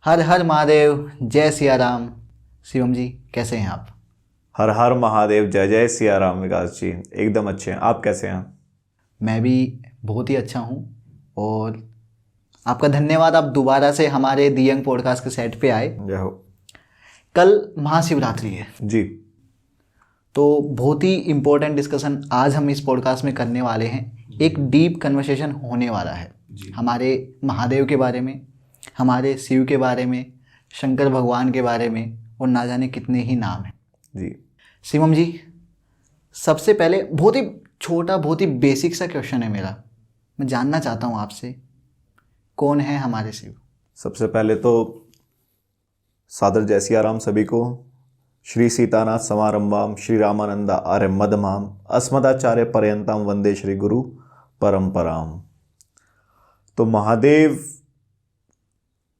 हर हर महादेव, जय सिया राम। शिवम जी कैसे हैं आप? हर हर महादेव, जय जय सिया राम। विकास जी एकदम अच्छे हैं, आप कैसे हैं? मैं भी बहुत ही अच्छा हूँ। और आपका धन्यवाद, आप दोबारा से हमारे दी यंग पॉडकास्ट के सेट पे आए। जय हो। कल महाशिवरात्रि है, जी। तो बहुत ही इम्पोर्टेंट डिस्कशन आज हम इस पॉडकास्ट में करने वाले हैं। एक डीप कन्वर्सेशन होने वाला है हमारे महादेव के बारे में, हमारे शिव के बारे में, शंकर भगवान के बारे में, और ना जाने कितने ही नाम हैं। जी शिवम जी, सबसे पहले बहुत ही छोटा, बहुत ही बेसिक सा क्वेश्चन है मेरा। मैं जानना चाहता हूँ आपसे, कौन है हमारे शिव? सबसे पहले तो सादर जय सिया राम सभी को। श्री सीतानाथ समारंभाम श्री रामानंदा आर्य मध्यमाम अस्मदाचार्य पर्यंताम वंदे श्री गुरु परंपराम। तो महादेव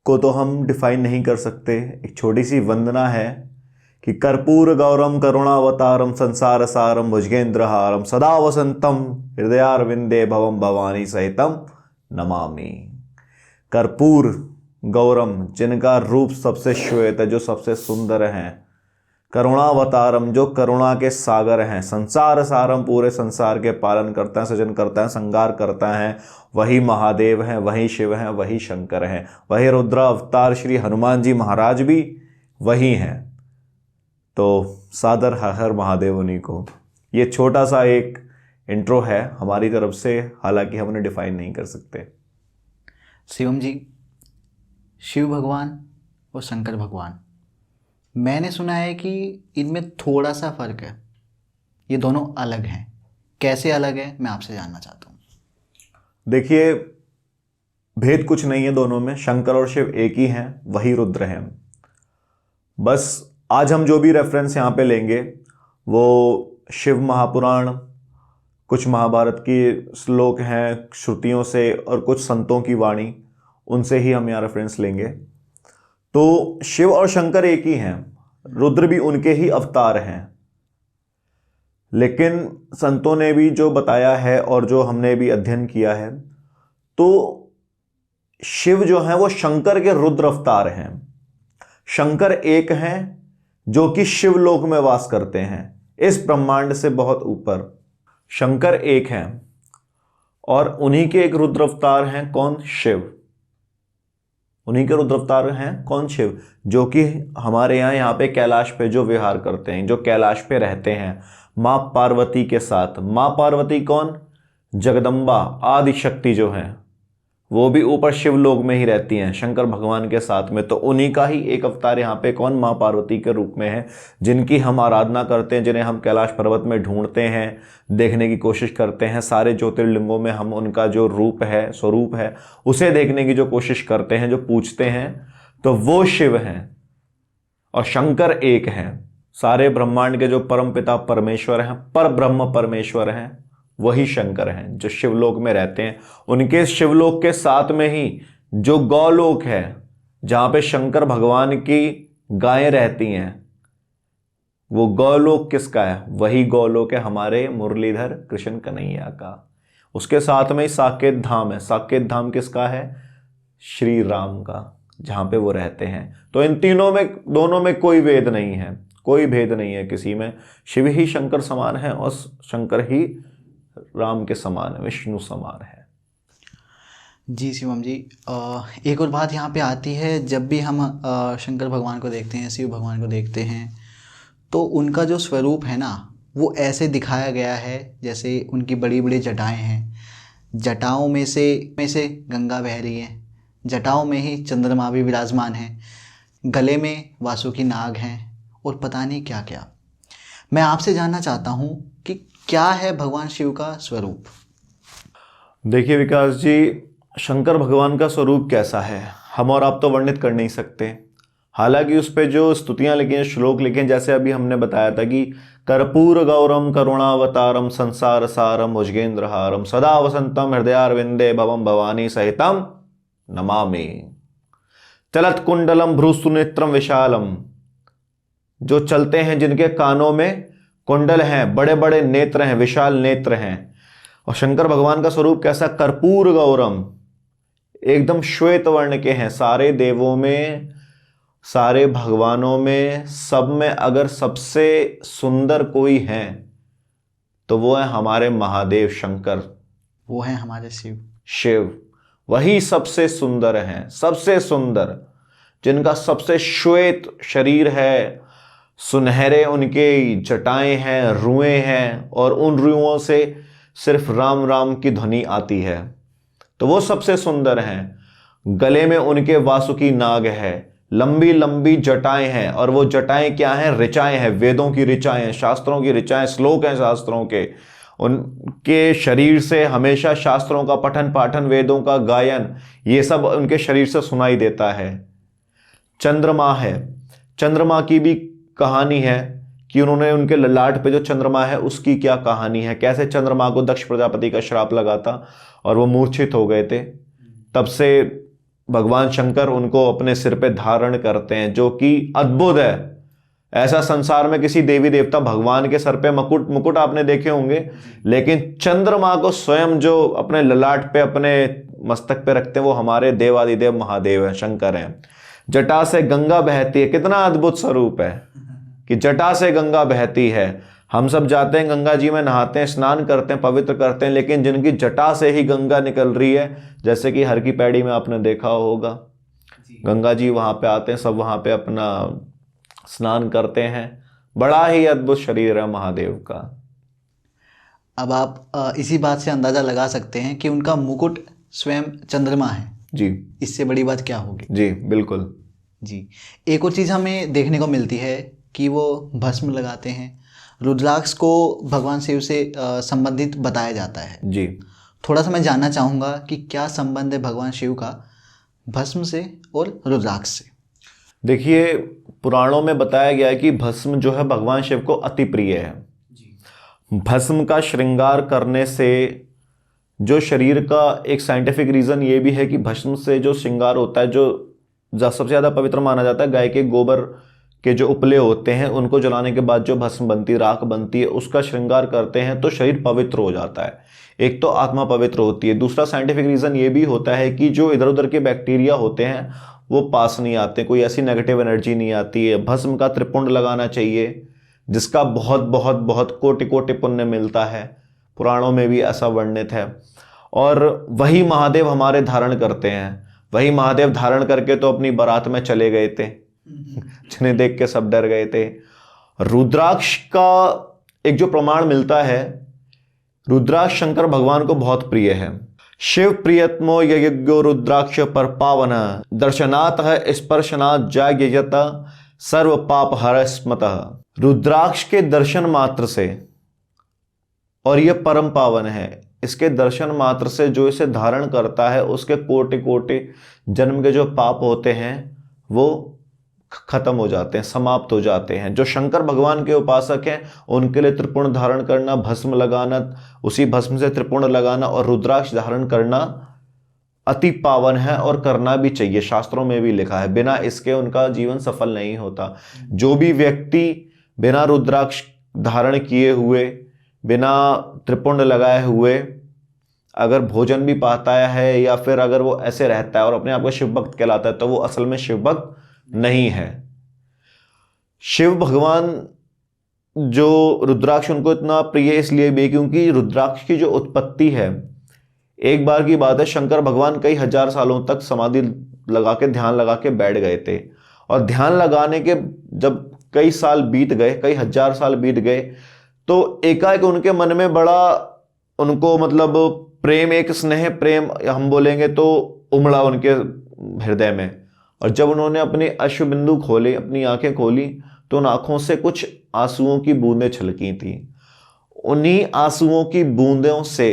को तो हम डिफाइन नहीं कर सकते। एक छोटी सी वंदना है कि कर्पूर गौरम करुणावतारम संसार सारम भुजगेंद्रहारम सदा वसंतम हृदयारविंदे भवम भवानी सहितम नमामि। कर्पूर गौरम, जिनका रूप सबसे श्वेत है, जो सबसे सुंदर हैं। करुणावतारम, जो करुणा के सागर हैं। संसार सारम, पूरे संसार के पालन करता है, सृजन करता है, संहार करता है। वही महादेव हैं, वही शिव हैं, वही शंकर हैं, वही रुद्र अवतार श्री हनुमान जी महाराज भी वही हैं। तो सादर हर हर महादेव उन्हीं को। ये छोटा सा एक इंट्रो है हमारी तरफ से, हालांकि हम उन्हें डिफाइन नहीं कर सकते। शिवम जी, शिव भगवान और शंकर भगवान, मैंने सुना है कि इनमें थोड़ा सा फर्क है, ये दोनों अलग हैं। कैसे अलग है, मैं आपसे जानना चाहता हूँ। देखिए, भेद कुछ नहीं है दोनों में। शंकर और शिव एक ही हैं, वही रुद्र हैं। बस आज हम जो भी रेफरेंस यहाँ पे लेंगे वो शिव महापुराण, कुछ महाभारत की श्लोक हैं श्रुतियों से, और कुछ संतों की वाणी, उनसे ही हम यहाँ रेफरेंस लेंगे। तो शिव और शंकर एक ही हैं, रुद्र भी उनके ही अवतार हैं। लेकिन संतों ने भी जो बताया है और जो हमने भी अध्ययन किया है, तो शिव जो हैं वो शंकर के रुद्र अवतार हैं। शंकर एक हैं जो कि शिवलोक में वास करते हैं, इस ब्रह्मांड से बहुत ऊपर। शंकर एक हैं और उन्हीं के एक रुद्र अवतार हैं कौन? शिव। उन्हीं के रुद्र अवतार हैं कौन? शिव, जो कि हमारे यहाँ पे कैलाश पे जो विहार करते हैं, जो कैलाश पे रहते हैं माँ पार्वती के साथ। माँ पार्वती कौन? जगदम्बा आदि शक्ति जो हैं, वो भी ऊपर शिवलोक में ही रहती हैं शंकर भगवान के साथ में। तो उन्हीं का ही एक अवतार यहाँ पे कौन? माँ पार्वती के रूप में है, जिनकी हम आराधना करते हैं, जिन्हें हम कैलाश पर्वत में ढूंढते हैं, देखने की कोशिश करते हैं। सारे ज्योतिर्लिंगों में हम उनका जो रूप है, स्वरूप है, उसे देखने की जो कोशिश करते हैं, जो पूछते हैं, तो वो शिव हैं। और शंकर एक हैं, सारे ब्रह्मांड के जो परम पिता परमेश्वर हैं, पर ब्रह्म परमेश्वर हैं, वही शंकर हैं जो शिवलोक में रहते हैं। उनके शिवलोक के साथ में ही जो गौलोक है, जहां पे शंकर भगवान की गायें रहती हैं, वो गौलोक किसका है? वही गौलोक है हमारे मुरलीधर कृष्ण कन्हैया का। उसके साथ में ही साकेत धाम है। साकेत धाम किसका है? श्री राम का, जहां पे वो रहते हैं। तो इन तीनों में, दोनों में कोई भेद नहीं है, कोई भेद नहीं है किसी में। शिव ही शंकर समान है और शंकर ही राम के समान है, विष्णु समान है। जी शिवम जी, एक और बात यहाँ पे आती है, जब भी हम शंकर भगवान को देखते हैं, शिव भगवान को देखते हैं, तो उनका जो स्वरूप है ना, वो ऐसे दिखाया गया है जैसे उनकी बड़ी बड़ी जटाएं हैं। जटाओं में से गंगा बह रही है, जटाओं में ही चंद्रमा भी विराजमान है, गले में वासुकी नाग हैं, और पता नहीं क्या क्या। मैं आपसे जानना चाहता हूँ कि क्या है भगवान शिव का स्वरूप? देखिए विकास जी, शंकर भगवान का स्वरूप कैसा है हम और आप तो वर्णित कर नहीं सकते। हालांकि उस पे जो स्तुतियां लिखी हैं, श्लोक लिखे हैं, जैसे अभी हमने बताया था कि कर्पूर गौरम करुणावतारम संसार सारम भुजगेंद्रहारम सदा वसंतम हृदयारविंदे भवम भवानी सहितम नमामि। चलत कुंडलम भ्रूसुनेत्रम विशालम, जो चलते हैं, जिनके कानों में कुंडल हैं, बड़े बड़े नेत्र हैं, विशाल नेत्र हैं। और शंकर भगवान का स्वरूप कैसा? कर्पूर गौरम, एकदम श्वेत वर्ण के हैं। सारे देवों में सारे भगवानों में सब में अगर सबसे सुंदर कोई है तो वो है हमारे महादेव शंकर, वो है हमारे शिव। शिव वही सबसे सुंदर हैं, सबसे सुंदर, जिनका सबसे श्वेत शरीर है, सुनहरे उनके जटाएं हैं, रुएं हैं, और उन रुओं से सिर्फ राम राम की ध्वनि आती है, तो वो सबसे सुंदर हैं। गले में उनके वासुकी नाग है, लंबी लंबी जटाएं हैं, और वो जटाएं क्या हैं? ऋचाएं हैं, वेदों की ऋचाएं हैं, शास्त्रों की ऋचाएं, श्लोक हैं शास्त्रों के। उनके शरीर से हमेशा शास्त्रों का पठन पाठन, वेदों का गायन, ये सब उनके शरीर से सुनाई देता है। चंद्रमा है, चंद्रमा की भी कहानी है कि उन्होंने उनके ललाट पे जो चंद्रमा है उसकी क्या कहानी है, कैसे चंद्रमा को दक्ष प्रजापति का श्राप लगा था और वो मूर्छित हो गए थे। तब से भगवान शंकर उनको अपने सिर पे धारण करते हैं, जो कि अद्भुत है। ऐसा संसार में किसी देवी देवता, भगवान के सर पे मुकुट आपने देखे होंगे, लेकिन चंद्रमा को स्वयं जो अपने ललाट पे, अपने मस्तक पे रखते हैं, वो हमारे देवादिदेव महादेव हैं, शंकर हैं। जटा से गंगा बहती है, कितना अद्भुत स्वरूप है कि जटा से गंगा बहती है। हम सब जाते हैं गंगा जी में, नहाते हैं, स्नान करते हैं, पवित्र करते हैं, लेकिन जिनकी जटा से ही गंगा निकल रही है, जैसे कि हर की पैड़ी में आपने देखा होगा, गंगा जी वहां पे आते हैं, सब वहां पे अपना स्नान करते हैं। बड़ा ही अद्भुत शरीर है महादेव का। अब आप इसी बात से अंदाजा लगा सकते हैं कि उनका मुकुट स्वयं चंद्रमा है जी। इससे बड़ी बात क्या होगी? जी बिल्कुल जी। एक और चीज़ हमें देखने को मिलती है कि वो भस्म लगाते हैं। रुद्राक्ष को भगवान शिव से संबंधित बताया जाता है जी। थोड़ा सा मैं जानना चाहूँगा कि क्या संबंध है भगवान शिव का भस्म से और रुद्राक्ष से? देखिए, पुराणों में बताया गया है कि भस्म जो है भगवान शिव को अति प्रिय है। भस्म का श्रृंगार करने से जो शरीर का एक साइंटिफिक रीज़न ये भी है कि भस्म से जो श्रृंगार होता है, जो सबसे ज़्यादा पवित्र माना जाता है, गाय के गोबर के जो उपले होते हैं उनको जलाने के बाद जो भस्म बनती है, राख बनती है, उसका श्रृंगार करते हैं तो शरीर पवित्र हो जाता है। एक तो आत्मा पवित्र होती है, दूसरा साइंटिफिक रीज़न ये भी होता है कि जो इधर उधर के बैक्टीरिया होते हैं वो पास नहीं आते, कोई ऐसी नेगेटिव एनर्जी नहीं आती है। भस्म का त्रिपुंड लगाना चाहिए, जिसका बहुत बहुत बहुत कोटि कोटि पुण्य मिलता है, पुराणों में भी ऐसा वर्णित है। और वही महादेव हमारे धारण करते हैं, वही महादेव धारण करके तो अपनी बारात में चले गए थे, जिन्हें देख के सब डर गए थे। रुद्राक्ष का एक जो प्रमाण मिलता है, रुद्राक्ष शंकर भगवान को बहुत प्रिय है। शिव प्रियतमो यज्ञो रुद्राक्ष पर पावन, दर्शनात् स्पर्शनात् जाग्यत सर्व पाप हर स्मतः। रुद्राक्ष के दर्शन मात्र से, और यह परम पावन है, इसके दर्शन मात्र से जो इसे धारण करता है उसके कोटि कोटि जन्म के जो पाप होते हैं वो खत्म हो जाते हैं, समाप्त हो जाते हैं। जो शंकर भगवान के उपासक हैं उनके लिए त्रिपुंड धारण करना, भस्म लगाना, उसी भस्म से त्रिपुंड लगाना और रुद्राक्ष धारण करना अति पावन है और करना भी चाहिए। शास्त्रों में भी लिखा है, बिना इसके उनका जीवन सफल नहीं होता। जो भी व्यक्ति बिना रुद्राक्ष धारण किए हुए, बिना त्रिपुंड लगाए हुए अगर भोजन भी पाता है, या फिर अगर वो ऐसे रहता है और अपने आप को शिव भक्त कहलाता है, तो वो असल में शिव भक्त नहीं है। शिव भगवान जो रुद्राक्ष उनको इतना प्रिय इसलिए भी क्योंकि रुद्राक्ष की जो उत्पत्ति है, एक बार की बात है, शंकर भगवान कई हजार सालों तक समाधि लगा के, ध्यान लगा के बैठ गए थे, और ध्यान लगाने के जब कई साल बीत गए, कई हजार साल बीत गए, तो एकाएक उनके मन में बड़ा, उनको मतलब प्रेम, एक स्नेह प्रेम हम बोलेंगे तो उमड़ा उनके हृदय में। और जब उन्होंने अपने अश्रुबिंदु खोले, अपनी आंखें खोली, तो उन आंखों से कुछ आंसुओं की बूंदें छलकी थी। उन्हीं आंसुओं की बूंदों से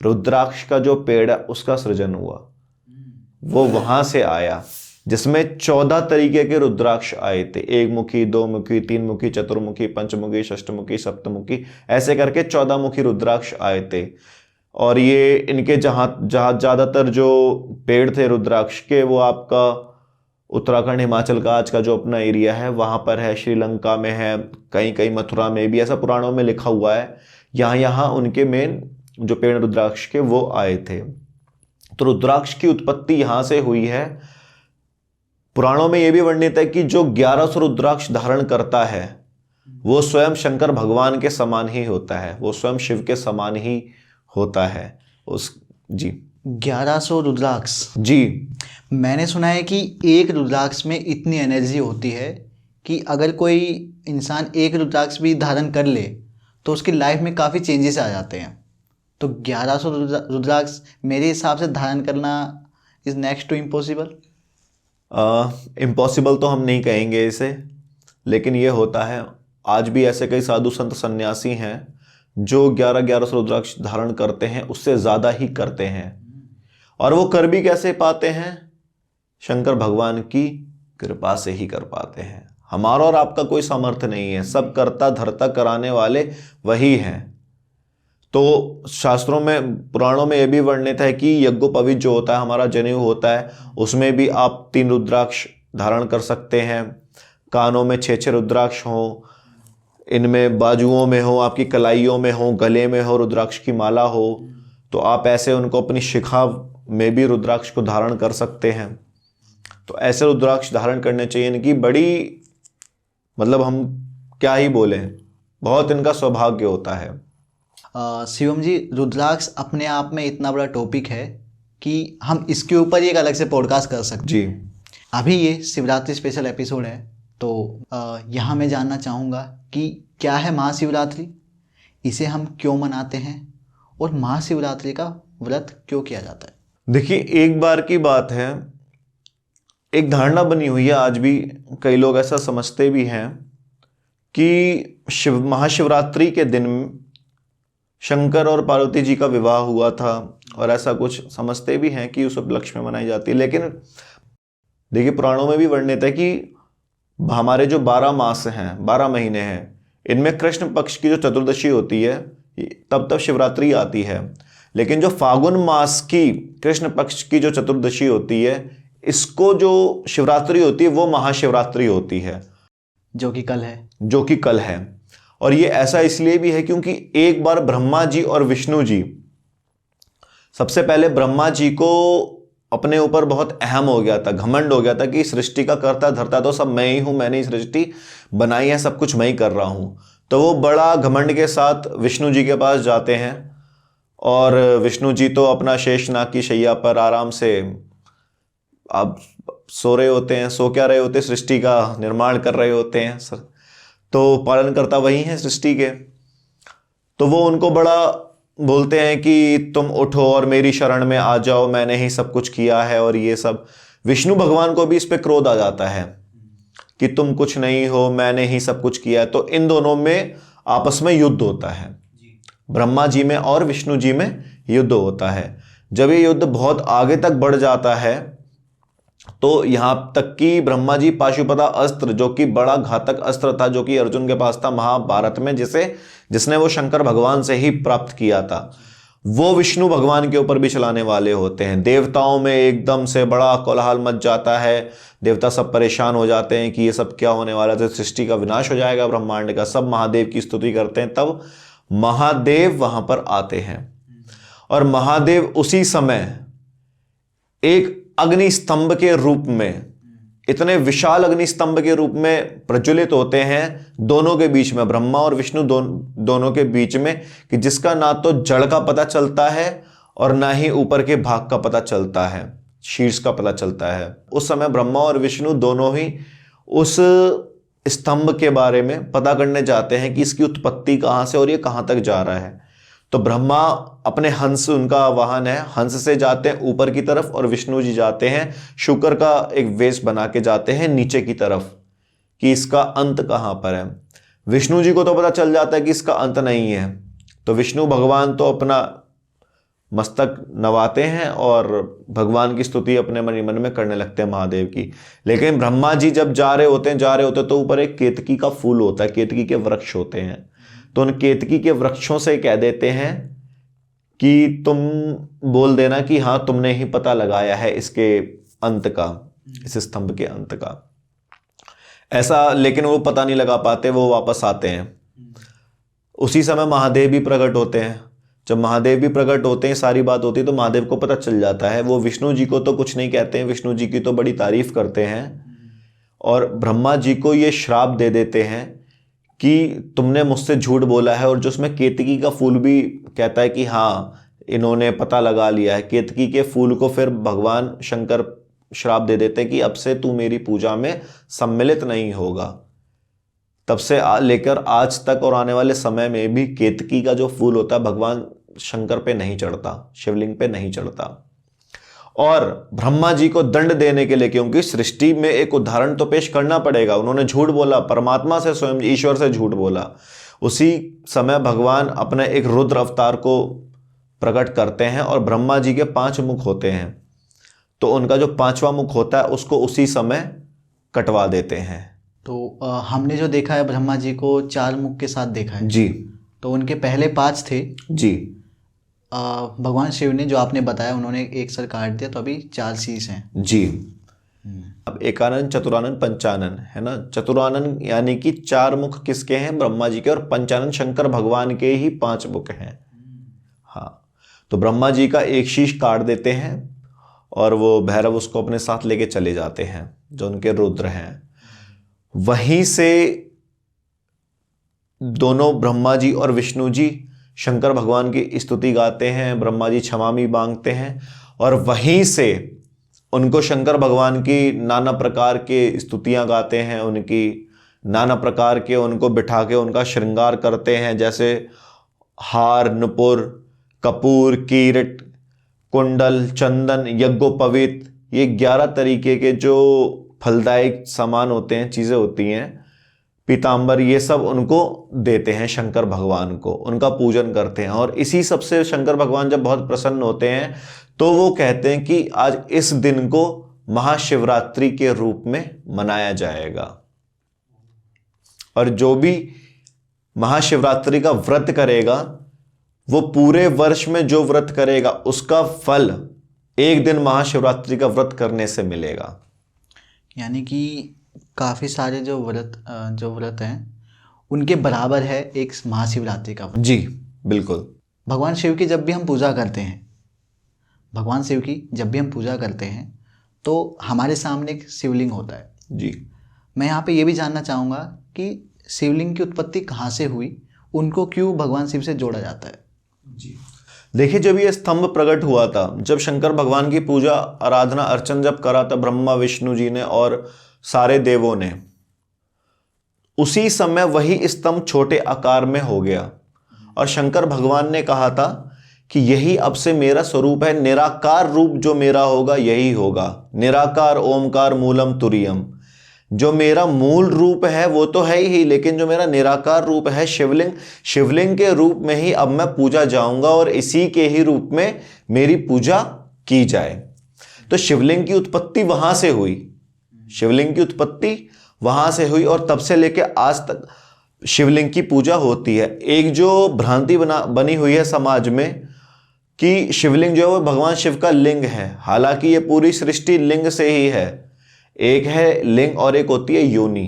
रुद्राक्ष का जो पेड़ है उसका सृजन हुआ। वो वहां से आया जिसमें 14 तरीके के रुद्राक्ष आए थे, 1 मुखी, 2 मुखी, 3 मुखी, चतुर्मुखी, पंचमुखी, षष्टमुखी, सप्तमुखी, ऐसे करके 14 मुखी रुद्राक्ष आए थे। और ये इनके जहाँ ज़्यादातर जो पेड़ थे रुद्राक्ष के, वो आपका उत्तराखंड, हिमाचल का आज का जो अपना एरिया है वहाँ पर है, श्रीलंका में है, कहीं कहीं मथुरा में भी, ऐसा पुराणों में लिखा हुआ है। यहाँ उनके मेन जो पेड़ रुद्राक्ष के वो आए थे। तो रुद्राक्ष की उत्पत्ति यहाँ से हुई है। पुराणों में यह भी वर्णित है कि जो 1100 रुद्राक्ष धारण करता है वो स्वयं शंकर भगवान के समान ही होता है, वो स्वयं शिव के समान ही होता है। उस जी 1100 रुद्राक्ष। जी मैंने सुना है कि एक रुद्राक्ष में इतनी एनर्जी होती है कि अगर कोई इंसान एक रुद्राक्ष भी धारण कर ले तो उसकी लाइफ में काफ़ी चेंजेस आ जाते हैं। तो 1100 रुद्राक्ष मेरे हिसाब से धारण करना is next to impossible. Impossible तो हम नहीं कहेंगे इसे, लेकिन ये होता है। आज भी ऐसे कई साधु संत सन्यासी हैं जो 1100 रुद्राक्ष धारण करते हैं, उससे ज़्यादा ही करते हैं। और वो कर भी कैसे पाते हैं? शंकर भगवान की कृपा से ही कर पाते हैं। हमारा और आपका कोई सामर्थ्य नहीं है, सब करता धरता कराने वाले वही हैं। तो शास्त्रों में, पुराणों में यह भी वर्णित है कि यज्ञोपवीत जो होता है, हमारा जनेऊ होता है, उसमें भी आप 3 रुद्राक्ष धारण कर सकते हैं। कानों में 6 रुद्राक्ष हो, इनमें बाजुओं में हो, आपकी कलाइयों में हो, गले में हो, रुद्राक्ष की माला हो, तो आप ऐसे उनको अपनी शिखा में भी रुद्राक्ष को धारण कर सकते हैं। तो ऐसे रुद्राक्ष धारण करने चाहिए। इनकी बड़ी, मतलब हम क्या ही बोलें, बहुत इनका सौभाग्य होता है। शिवम जी, रुद्राक्ष अपने आप में इतना बड़ा टॉपिक है कि हम इसके ऊपर एक अलग से पॉडकास्ट कर सकते हैं। जी अभी ये शिवरात्रि स्पेशल एपिसोड है, तो यहाँ मैं जानना चाहूँगा कि क्या है महाशिवरात्रि, इसे हम क्यों मनाते हैं और महाशिवरात्रि का व्रत क्यों किया जाता है। देखिए, एक बार की बात है, एक धारणा बनी हुई है, आज भी कई लोग ऐसा समझते भी हैं कि महाशिवरात्रि के दिन शंकर और पार्वती जी का विवाह हुआ था, और ऐसा कुछ समझते भी हैं कि उस उपलक्ष्य में मनाई जाती है। लेकिन देखिए, पुराणों में भी वर्णित है कि हमारे जो 12 मास हैं, 12 महीने हैं, इनमें कृष्ण पक्ष की जो चतुर्दशी होती है तब शिवरात्रि आती है। लेकिन जो फागुन मास की कृष्ण पक्ष की जो चतुर्दशी होती है, इसको जो शिवरात्रि होती है वो महाशिवरात्रि होती है, जो कि कल है। और ये ऐसा इसलिए भी है क्योंकि एक बार ब्रह्मा जी और विष्णु जी, सबसे पहले ब्रह्मा जी को अपने ऊपर बहुत अहम हो गया था, घमंड हो गया था कि सृष्टि का कर्ता धर्ता तो सब मैं ही हूं, मैंने सृष्टि बनाई है, सब कुछ मैं ही कर रहा हूं। तो वो बड़ा घमंड के साथ विष्णु जी के पास जाते हैं, और विष्णु जी तो अपना शेषनाग की शैया पर आराम से अब सो रहे होते हैं, सो क्या रहे होते हैं, सृष्टि का निर्माण कर रहे होते हैं, तो पालन करता वही है सृष्टि के। तो वो उनको बड़ा बोलते हैं कि तुम उठो और मेरी शरण में आ जाओ, मैंने ही सब कुछ किया है, और ये सब। विष्णु भगवान को भी इस पे क्रोध आ जाता है कि तुम कुछ नहीं हो, मैंने ही सब कुछ किया है। तो इन दोनों में आपस में युद्ध होता है, ब्रह्मा जी में और विष्णु जी में युद्ध होता है। जब ये युद्ध बहुत आगे तक बढ़ जाता है तो यहां तक कि ब्रह्मा जी पाशुपता अस्त्र, जो कि बड़ा घातक अस्त्र था, जो कि अर्जुन के पास था महाभारत में, जिसने वो शंकर भगवान से ही प्राप्त किया था, वो विष्णु भगवान के ऊपर भी चलाने वाले होते हैं। देवताओं में एकदम से बड़ा कोलाहल मच जाता है, देवता सब परेशान हो जाते हैं कि ये सब क्या होने वाला है, तो सृष्टि का विनाश हो जाएगा ब्रह्मांड का। सब महादेव की स्तुति करते हैं। तब महादेव वहां पर आते हैं, और महादेव उसी समय एक अग्निस्तंभ के रूप में, इतने विशाल अग्निस्तंभ के रूप में प्रज्वलित होते हैं दोनों के बीच में, ब्रह्मा और विष्णु दोनों के बीच में, कि जिसका ना तो जड़ का पता चलता है और ना ही ऊपर के भाग का पता चलता है, शीर्ष का पता चलता है। उस समय ब्रह्मा और विष्णु दोनों ही उस स्तंभ के बारे में पता करने जाते हैं कि इसकी उत्पत्ति कहां से और ये कहां तक जा रहा है। तो ब्रह्मा अपने हंस, उनका वाहन है, हंस से जाते हैं ऊपर की तरफ, और विष्णु जी जाते हैं शुक्र का एक वेश बना के जाते हैं नीचे की तरफ, कि इसका अंत कहां पर है। विष्णु जी को तो पता चल जाता है कि इसका अंत नहीं है, तो विष्णु भगवान तो अपना मस्तक नवाते हैं और भगवान की स्तुति अपने मन ही मन में करने लगते हैं महादेव की। लेकिन ब्रह्मा जी जब जा रहे होते हैं तो ऊपर एक केतकी का फूल होता है, केतकी के वृक्ष होते हैं, तो उन केतकी के वृक्षों से कह देते हैं कि तुम बोल देना कि हाँ तुमने ही पता लगाया है इसके अंत का, इस स्तंभ के अंत का। ऐसा, लेकिन वो पता नहीं लगा पाते, वो वापस आते हैं। उसी समय महादेव भी प्रकट होते हैं। जब महादेव भी प्रकट होते हैं, सारी बात होती है, तो महादेव को पता चल जाता है। वो विष्णु जी को तो कुछ नहीं कहते हैं, विष्णु जी की तो बड़ी तारीफ करते हैं, और ब्रह्मा जी को ये श्राप दे देते हैं कि तुमने मुझसे झूठ बोला है। और जो उसमें केतकी का फूल भी कहता है कि हाँ, इन्होंने पता लगा लिया है। केतकी के फूल को फिर भगवान शंकर श्राप दे देते हैं कि अब से तू मेरी पूजा में सम्मिलित नहीं होगा। तब से लेकर आज तक और आने वाले समय में भी केतकी का जो फूल होता है भगवान शंकर पे नहीं चढ़ता, शिवलिंग पे नहीं चढ़ता। और ब्रह्मा जी को दंड देने के लिए, क्योंकि सृष्टि में एक उदाहरण तो पेश करना पड़ेगा, उन्होंने झूठ बोला, परमात्मा से, स्वयं ईश्वर से झूठ बोला। उसी समय भगवान अपने एक रुद्र अवतार को प्रकट करते हैं, और ब्रह्मा जी के 5 मुख होते हैं, तो उनका जो 5वां मुख होता है उसको उसी समय कटवा देते हैं। तो हमने जो देखा है ब्रह्मा जी को 4 मुख के साथ देखा है जी। तो उनके पहले 5 थे जी। भगवान शिव ने, जो आपने बताया, उन्होंने एक सर काट दिया, तो अभी 4 शीश हैं। जी। अब एकानन, चतुरानन, पंचानन है ना। चतुरानन यानी कि 4 मुख किसके हैं? ब्रह्मा जी के। और पंचानन शंकर भगवान के ही 5 मुख हैं। हाँ, तो ब्रह्मा जी का एक शीश काट देते हैं और वो भैरव उसको अपने साथ लेके चले जाते हैं, जो उनके रुद्र हैं। वहीं से दोनों ब्रह्मा जी और विष्णु जी शंकर भगवान की स्तुति गाते हैं, ब्रह्मा जी क्षमामी मांगते हैं, और वहीं से उनको शंकर भगवान की नाना प्रकार के स्तुतियां गाते हैं, उनकी नाना प्रकार के, उनको बिठा के उनका श्रृंगार करते हैं, जैसे हार, नुपुर, कपूर, कीरट, कुंडल, चंदन, यज्ञोपवीत, ये 11 तरीके के जो फलदायक सामान होते हैं, चीज़ें होती हैं, पीतांबर, ये सब उनको देते हैं शंकर भगवान को, उनका पूजन करते हैं। और इसी सबसे शंकर भगवान जब बहुत प्रसन्न होते हैं तो वो कहते हैं कि आज इस दिन को महाशिवरात्रि के रूप में मनाया जाएगा, और जो भी महाशिवरात्रि का व्रत करेगा वो पूरे वर्ष में जो व्रत करेगा उसका फल एक दिन महाशिवरात्रि का व्रत करने से मिलेगा। यानी कि काफ़ी सारे जो व्रत हैं उनके बराबर है एक महाशिवरात्रि का व्रत। जी बिल्कुल। भगवान शिव की जब भी हम पूजा करते हैं, भगवान शिव की जब भी हम पूजा करते हैं तो हमारे सामने एक शिवलिंग होता है। जी। मैं यहाँ पे ये भी जानना चाहूँगा कि शिवलिंग की उत्पत्ति कहाँ से हुई, उनको क्यों भगवान शिव से जोड़ा जाता है? जी देखिए, जब ये स्तंभ प्रकट हुआ था, जब शंकर भगवान की पूजा, आराधना, अर्चन जब करा था ब्रह्मा विष्णु जी ने और सारे देवों ने, उसी समय वही स्तंभ छोटे आकार में हो गया, और शंकर भगवान ने कहा था कि यही अब से मेरा स्वरूप है, निराकार रूप जो मेरा होगा यही होगा। निराकार ओमकार मूलम तुरीयम, जो मेरा मूल रूप है वो तो है ही, लेकिन जो मेरा निराकार रूप है शिवलिंग, शिवलिंग के रूप में ही अब मैं पूजा जाऊंगा, और इसी के ही रूप में मेरी पूजा की जाए। तो शिवलिंग की उत्पत्ति वहां से हुई, शिवलिंग की उत्पत्ति वहां से हुई, और तब से लेके आज तक शिवलिंग की पूजा होती है। एक जो भ्रांति बनी हुई है समाज में कि शिवलिंग जो है वो भगवान शिव का लिंग है, हालांकि ये पूरी सृष्टि लिंग से ही है। एक है लिंग और एक होती है योनि।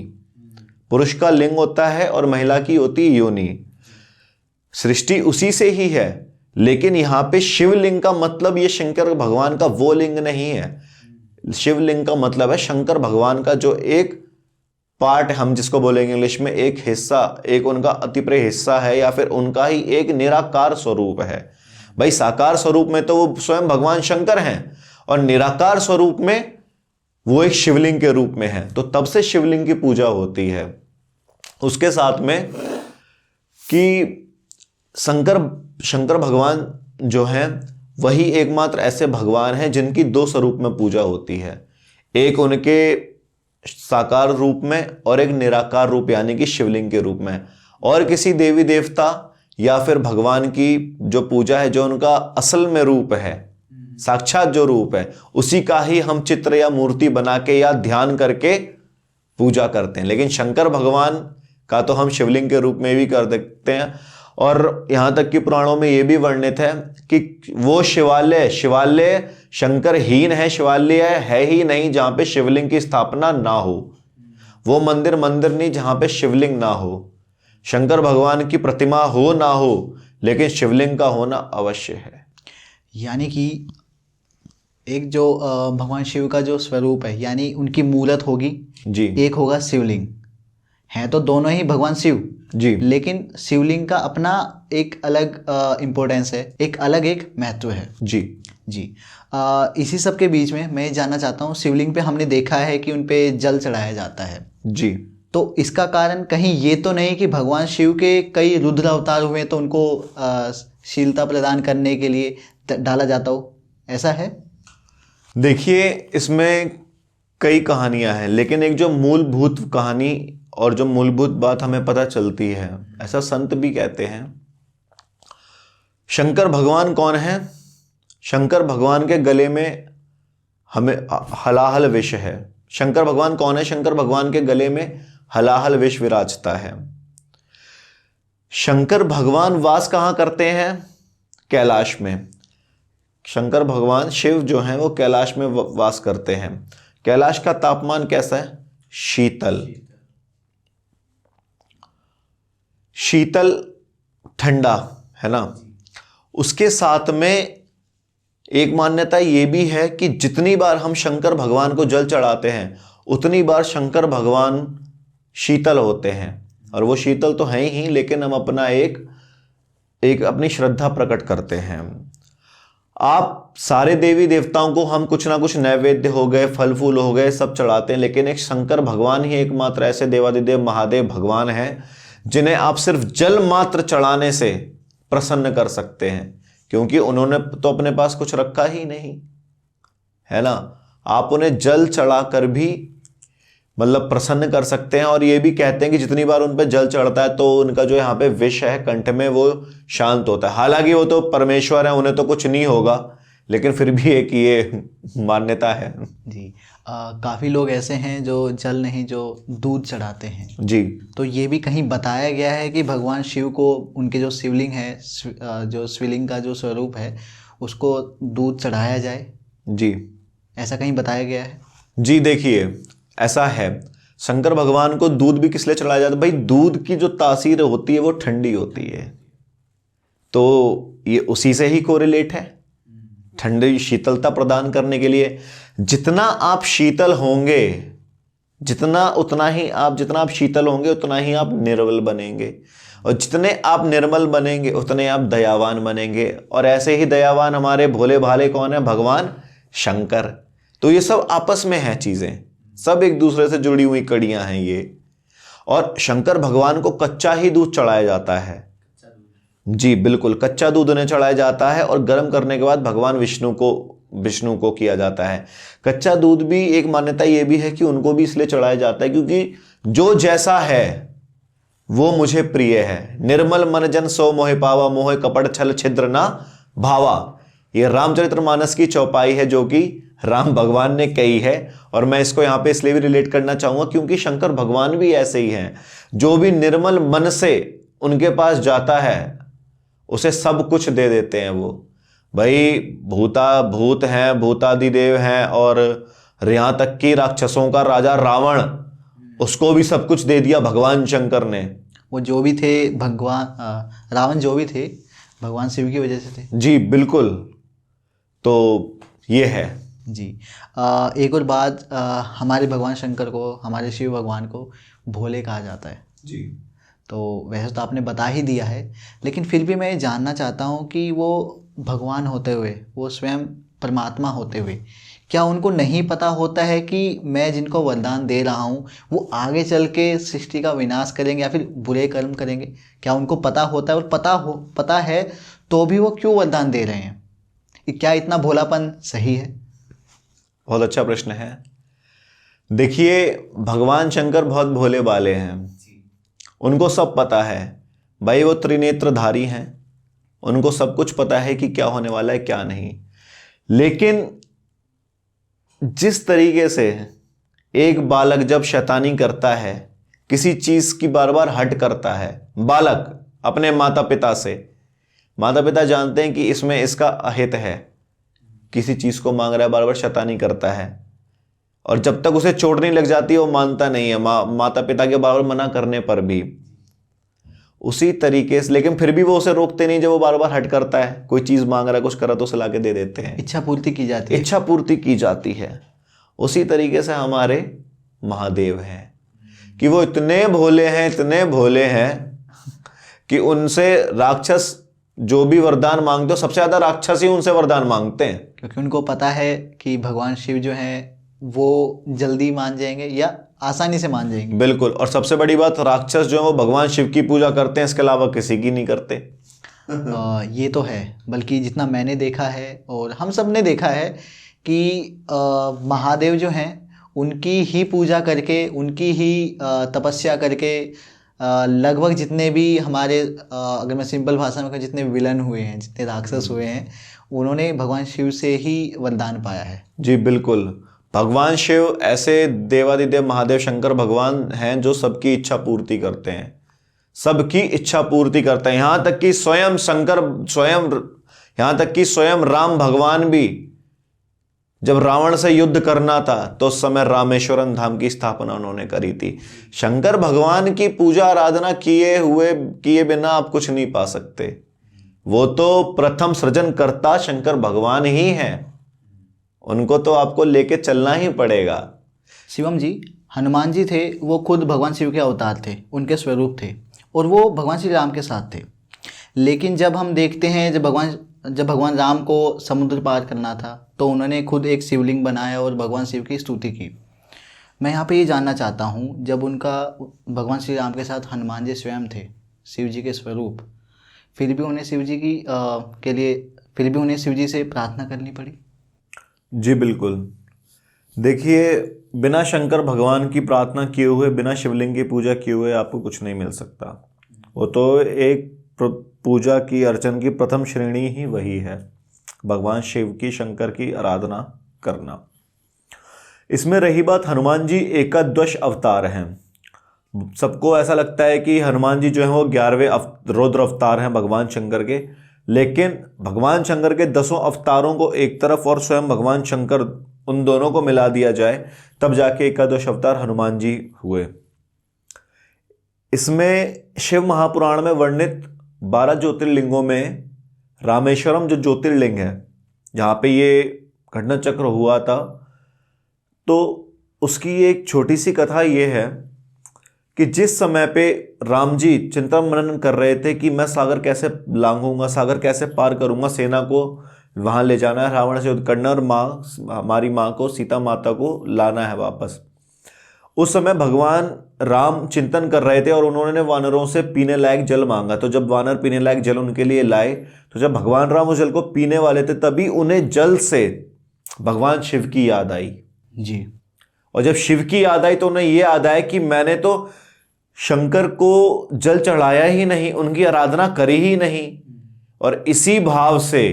पुरुष का लिंग होता है और महिला की होती है योनि। सृष्टि उसी से ही है, लेकिन यहां पे शिवलिंग का मतलब ये शंकर भगवान का वो लिंग नहीं है। शिवलिंग का मतलब है शंकर भगवान का जो एक पार्ट, हम जिसको बोलेंगे इंग्लिश में एक हिस्सा, एक उनका अतिप्रिय हिस्सा है, या फिर उनका ही एक निराकार स्वरूप है। भाई साकार स्वरूप में तो वो स्वयं भगवान शंकर हैं, और निराकार स्वरूप में वो एक शिवलिंग के रूप में है। तो तब से शिवलिंग की पूजा होती है। उसके साथ में कि शंकर भगवान जो हैं वही एकमात्र ऐसे भगवान हैं जिनकी 2 स्वरूप में पूजा होती है, एक उनके साकार रूप में और एक निराकार रूप यानी कि शिवलिंग के रूप में। और किसी देवी देवता या फिर भगवान की जो पूजा है, जो उनका असल में रूप है, साक्षात जो रूप है, उसी का ही हम चित्र या मूर्ति बना के या ध्यान करके पूजा करते हैं। लेकिन शंकर भगवान का तो हम शिवलिंग के रूप में भी कर सकते हैं। और यहां तक कि पुराणों में यह भी वर्णित है कि वो शिवालय शंकरहीन है, शिवालय है ही नहीं जहां पे शिवलिंग की स्थापना ना हो। वो मंदिर नहीं जहां पे शिवलिंग ना हो, शंकर भगवान की प्रतिमा हो ना हो, लेकिन शिवलिंग का होना अवश्य है। यानी कि एक जो भगवान शिव का जो स्वरूप है, यानी उनकी मूर्त होगी, जी एक होगा शिवलिंग। हैं तो दोनों ही भगवान शिव, जी लेकिन शिवलिंग का अपना एक अलग इम्पोर्टेंस है, एक अलग एक महत्व है। जी जी। इसी सब के बीच में मैं ये जानना चाहता हूँ, शिवलिंग पे हमने देखा है कि उन पे जल चढ़ाया जाता है, जी। तो इसका कारण कहीं ये तो नहीं कि भगवान शिव के कई रुद्र अवतार हुए तो उनको शीलता प्रदान करने के लिए डाला जाता हो, ऐसा है? देखिए, इसमें कई कहानियां हैं, लेकिन एक जो मूलभूत कहानी और जो मूलभूत बात हमें पता चलती है, ऐसा संत भी कहते हैं। शंकर भगवान कौन है? शंकर भगवान के गले में हमें हलाहल विष है। शंकर भगवान कौन है? शंकर भगवान के गले में हलाहल विष विराजता है। शंकर भगवान वास कहाँ करते हैं? कैलाश में। शंकर भगवान शिव जो हैं वो कैलाश में वास करते हैं। कैलाश का तापमान कैसा है? शीतल, शीतल ठंडा, है ना। उसके साथ में एक मान्यता ये भी है कि जितनी बार हम शंकर भगवान को जल चढ़ाते हैं उतनी बार शंकर भगवान शीतल होते हैं। और वो शीतल तो हैं ही, लेकिन हम अपना एक अपनी श्रद्धा प्रकट करते हैं। आप सारे देवी देवताओं को हम कुछ ना कुछ नैवेद्य हो गए, फल फूल हो गए, सब चढ़ाते हैं, लेकिन एक शंकर भगवान ही एकमात्र ऐसे देवादिदेव महादेव भगवान हैं जिन्हें आप सिर्फ जल मात्र चढ़ाने से प्रसन्न कर सकते हैं, क्योंकि उन्होंने तो अपने पास कुछ रखा ही नहीं, है ना। आप उन्हें जल चढ़ाकर भी मतलब प्रसन्न कर सकते हैं। और ये भी कहते हैं कि जितनी बार उन पर जल चढ़ता है तो उनका जो यहाँ पे विष है कंठ में वो शांत होता है। हालांकि वो तो परमेश्वर है, उन्हें तो कुछ नहीं होगा, लेकिन फिर भी एक ये मान्यता है। जी। काफ़ी लोग ऐसे हैं जो जल नहीं, जो दूध चढ़ाते हैं। जी। तो ये भी कहीं बताया गया है कि भगवान शिव को उनके जो शिवलिंग है, जो शिवलिंग का जो स्वरूप है, उसको दूध चढ़ाया जाए। जी। ऐसा कहीं बताया गया है? जी देखिए, ऐसा है। शंकर भगवान को दूध भी किस लिए चढ़ाया जाता है? भाई, दूध की जो तासीर होती है वो ठंडी होती है, तो ये उसी से ही कोरिलेट है, ठंडी शीतलता प्रदान करने के लिए। जितना आप शीतल होंगे, जितना आप शीतल होंगे उतना ही आप निर्मल बनेंगे, और जितने आप निर्मल बनेंगे उतने आप दयावान बनेंगे। और ऐसे ही दयावान हमारे भोले भाले कौन है? भगवान शंकर। तो ये सब आपस में है चीजें, सब एक दूसरे से जुड़ी हुई कड़ियां हैं ये। और शंकर भगवान को कच्चा ही दूध चढ़ाया जाता है। जी बिल्कुल, कच्चा दूध उन्हें चढ़ाया जाता है और गर्म करने के बाद भगवान विष्णु को किया जाता है। कच्चा दूध भी एक मान्यता ये भी है कि उनको भी इसलिए चढ़ाया जाता है क्योंकि जो जैसा है वो मुझे प्रिय है। निर्मल मन जन सो मोहि पावा, मोह कपट छल छिद्र ना भावा। ये रामचरितमानस की चौपाई है जो कि राम भगवान ने कही है। और मैं इसको यहां पे इसलिए भी रिलेट करना चाहूंगा क्योंकि शंकर भगवान भी ऐसे ही हैं। जो भी निर्मल मन से उनके पास जाता है उसे सब कुछ दे देते हैं वो। भाई, भूत हैं, भूतादिदेव हैं, और यहां तक कि राक्षसों का राजा रावण, उसको भी सब कुछ दे दिया भगवान शंकर ने। वो जो भी थे भगवान, रावण जो भी थे भगवान शिव की वजह से थे। जी बिल्कुल। तो ये है। जी। एक और बात, हमारे भगवान शंकर को, हमारे शिव भगवान को भोले कहा जाता है। जी। तो वैसे तो आपने बता ही दिया है, लेकिन फिर भी मैं ये जानना चाहता हूँ कि वो भगवान होते हुए, वो स्वयं परमात्मा होते हुए, क्या उनको नहीं पता होता है कि मैं जिनको वरदान दे रहा हूँ वो आगे चल के सृष्टि का विनाश करेंगे या फिर बुरे कर्म करेंगे? क्या उनको पता होता है? और पता है तो भी वो क्यों वरदान दे रहे हैं? क्या इतना भोलापन सही है? बहुत अच्छा प्रश्न है। देखिए, भगवान शंकर बहुत भोले भाले हैं, उनको सब पता है। भाई, वो त्रिनेत्रधारी हैं, उनको सब कुछ पता है कि क्या होने वाला है क्या नहीं। लेकिन जिस तरीके से एक बालक जब शैतानी करता है, किसी चीज की बार बार हट करता है, बालक अपने माता पिता से, माता पिता जानते हैं कि इसमें इसका अहित है, किसी चीज को मांग रहा है, बार बार शैतानी करता है, और जब तक उसे चोट नहीं लग जाती वो मानता नहीं है, माता पिता के बार बार मना करने पर भी। उसी तरीके से, लेकिन फिर भी वो उसे रोकते नहीं। जब वो बार बार हट करता है, कोई चीज मांग रहा है, कुछ कर रहा है, तो उसे लाके दे देते हैं। इच्छा पूर्ति की जाती है। इच्छा पूर्ति की जाती है। उसी तरीके से हमारे महादेव हैं कि वो इतने भोले हैं, इतने भोले हैं कि उनसे राक्षस जो भी वरदान मांगते हो, सबसे ज्यादा राक्षस ही उनसे वरदान मांगते हैं। क्योंकि उनको पता है कि भगवान शिव जो है वो जल्दी मान जाएंगे या आसानी से मान जाएंगे। बिल्कुल। और सबसे बड़ी बात, राक्षस जो है वो भगवान शिव की पूजा करते हैं, इसके अलावा किसी की नहीं करते। ये तो है। बल्कि जितना मैंने देखा है और हम सब ने देखा है कि महादेव जो हैं उनकी ही पूजा करके, उनकी ही तपस्या करके लगभग जितने भी हमारे अगर मैं सिंपल भाषा में कहूँ, जितने विलन हुए हैं, जितने राक्षस हुए हैं, उन्होंने भगवान शिव से ही वरदान पाया है। जी बिल्कुल। भगवान शिव ऐसे देवादिदेव महादेव शंकर भगवान हैं जो सबकी इच्छा पूर्ति करते हैं, सबकी इच्छा पूर्ति करते हैं। यहां तक कि स्वयं राम भगवान भी जब रावण से युद्ध करना था तो उस समय रामेश्वरम धाम की स्थापना उन्होंने करी थी। शंकर भगवान की पूजा आराधना किए बिना आप कुछ नहीं पा सकते। वो तो प्रथम सृजनकर्ता शंकर भगवान ही हैं, उनको तो आपको लेके चलना ही पड़ेगा। शिवम जी, हनुमान जी थे, वो खुद भगवान शिव के अवतार थे, उनके स्वरूप थे, और वो भगवान श्री राम के साथ थे। लेकिन जब हम देखते हैं, जब भगवान राम को समुद्र पार करना था तो उन्होंने खुद एक शिवलिंग बनाया और भगवान शिव की स्तुति की। मैं यहाँ पे ये जानना चाहता हूँ, जब उनका भगवान श्री राम के साथ हनुमान जी स्वयं थे, शिव जी के स्वरूप, फिर भी उन्हें शिव जी से प्रार्थना करनी पड़ी। जी बिल्कुल। देखिए, बिना शंकर भगवान की प्रार्थना किए हुए, बिना शिवलिंग की पूजा किए हुए आपको कुछ नहीं मिल सकता। वो तो एक पूजा की, अर्चन की प्रथम श्रेणी ही वही है, भगवान शिव की, शंकर की आराधना करना। इसमें रही बात, हनुमान जी एकादश अवतार हैं। सबको ऐसा लगता है कि हनुमान जी जो हैं वो 11वें रुद्र अवतार हैं भगवान शंकर के, लेकिन भगवान शंकर के 10 अवतारों को एक तरफ और स्वयं भगवान शंकर, उन दोनों को मिला दिया जाए तब जाके एकादश अवतार हनुमान जी हुए। इसमें शिव महापुराण में वर्णित 12 ज्योतिर्लिंगों में रामेश्वरम जो ज्योतिर्लिंग है, जहाँ पे ये घटना चक्र हुआ था, तो उसकी एक छोटी सी कथा ये है कि जिस समय पे राम जी चिंतन मनन कर रहे थे कि मैं सागर कैसे लांघूंगा, सागर कैसे पार करूंगा, सेना को वहां ले जाना है, रावण से युद्ध करना और हमारी माँ को, सीता माता को लाना है वापस। उस समय भगवान राम चिंतन कर रहे थे और उन्होंने वानरों से पीने लायक जल मांगा। तो जब वानर पीने लायक जल उनके लिए लाए, तो जब भगवान राम उस जल को पीने वाले थे, तभी उन्हें जल से भगवान शिव की याद आई जी। और जब शिव की याद आई तो उन्हें यह याद आया कि मैंने तो शंकर को जल चढ़ाया ही नहीं, उनकी आराधना करी ही नहीं। और इसी भाव से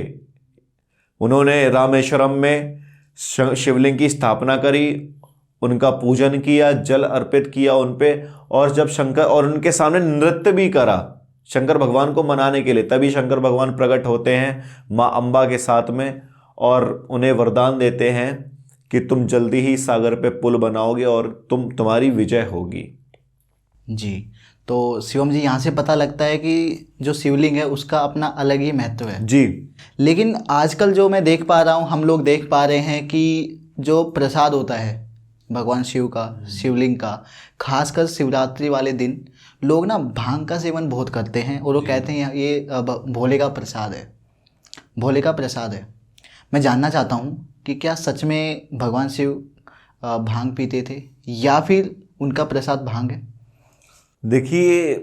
उन्होंने रामेश्वरम में शिवलिंग की स्थापना करी, उनका पूजन किया, जल अर्पित किया उन पे, और जब शंकर, और उनके सामने नृत्य भी करा शंकर भगवान को मनाने के लिए। तभी शंकर भगवान प्रकट होते हैं माँ अम्बा के साथ में और उन्हें वरदान देते हैं कि तुम जल्दी ही सागर पे पुल बनाओगे और तुम्हारी विजय होगी। जी। तो शिवम जी, यहाँ से पता लगता है कि जो शिवलिंग है उसका अपना अलग ही महत्व है। जी। लेकिन आजकल जो मैं देख पा रहा हूँ, हम लोग देख पा रहे हैं कि जो प्रसाद होता है भगवान शिव का, शिवलिंग का, खासकर शिवरात्रि वाले दिन लोग ना भांग का सेवन बहुत करते हैं और वो कहते हैं ये भोले का प्रसाद है, भोले का प्रसाद है। मैं जानना चाहता हूँ कि क्या सच में भगवान शिव भांग पीते थे या फिर उनका प्रसाद भांग है? देखिए,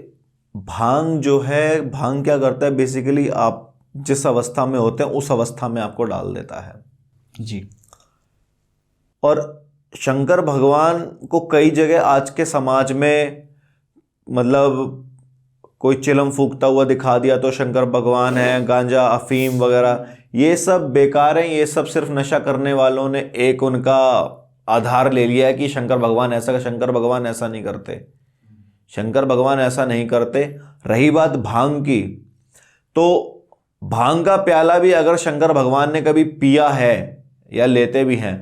भांग जो है, भांग क्या करता है, बेसिकली आप जिस अवस्था में होते हैं उस अवस्था में आपको डाल देता है। जी। और शंकर भगवान को कई जगह आज के समाज में, मतलब कोई चिलम फूकता हुआ दिखा दिया तो शंकर भगवान है, गांजा, अफीम वगैरह, ये सब बेकार है। ये सब सिर्फ नशा करने वालों ने एक उनका आधार ले लिया है कि शंकर भगवान ऐसा, शंकर भगवान ऐसा नहीं करते, शंकर भगवान ऐसा नहीं करते। रही बात भांग की, तो भांग का प्याला भी अगर शंकर भगवान ने कभी पिया है या लेते भी हैं,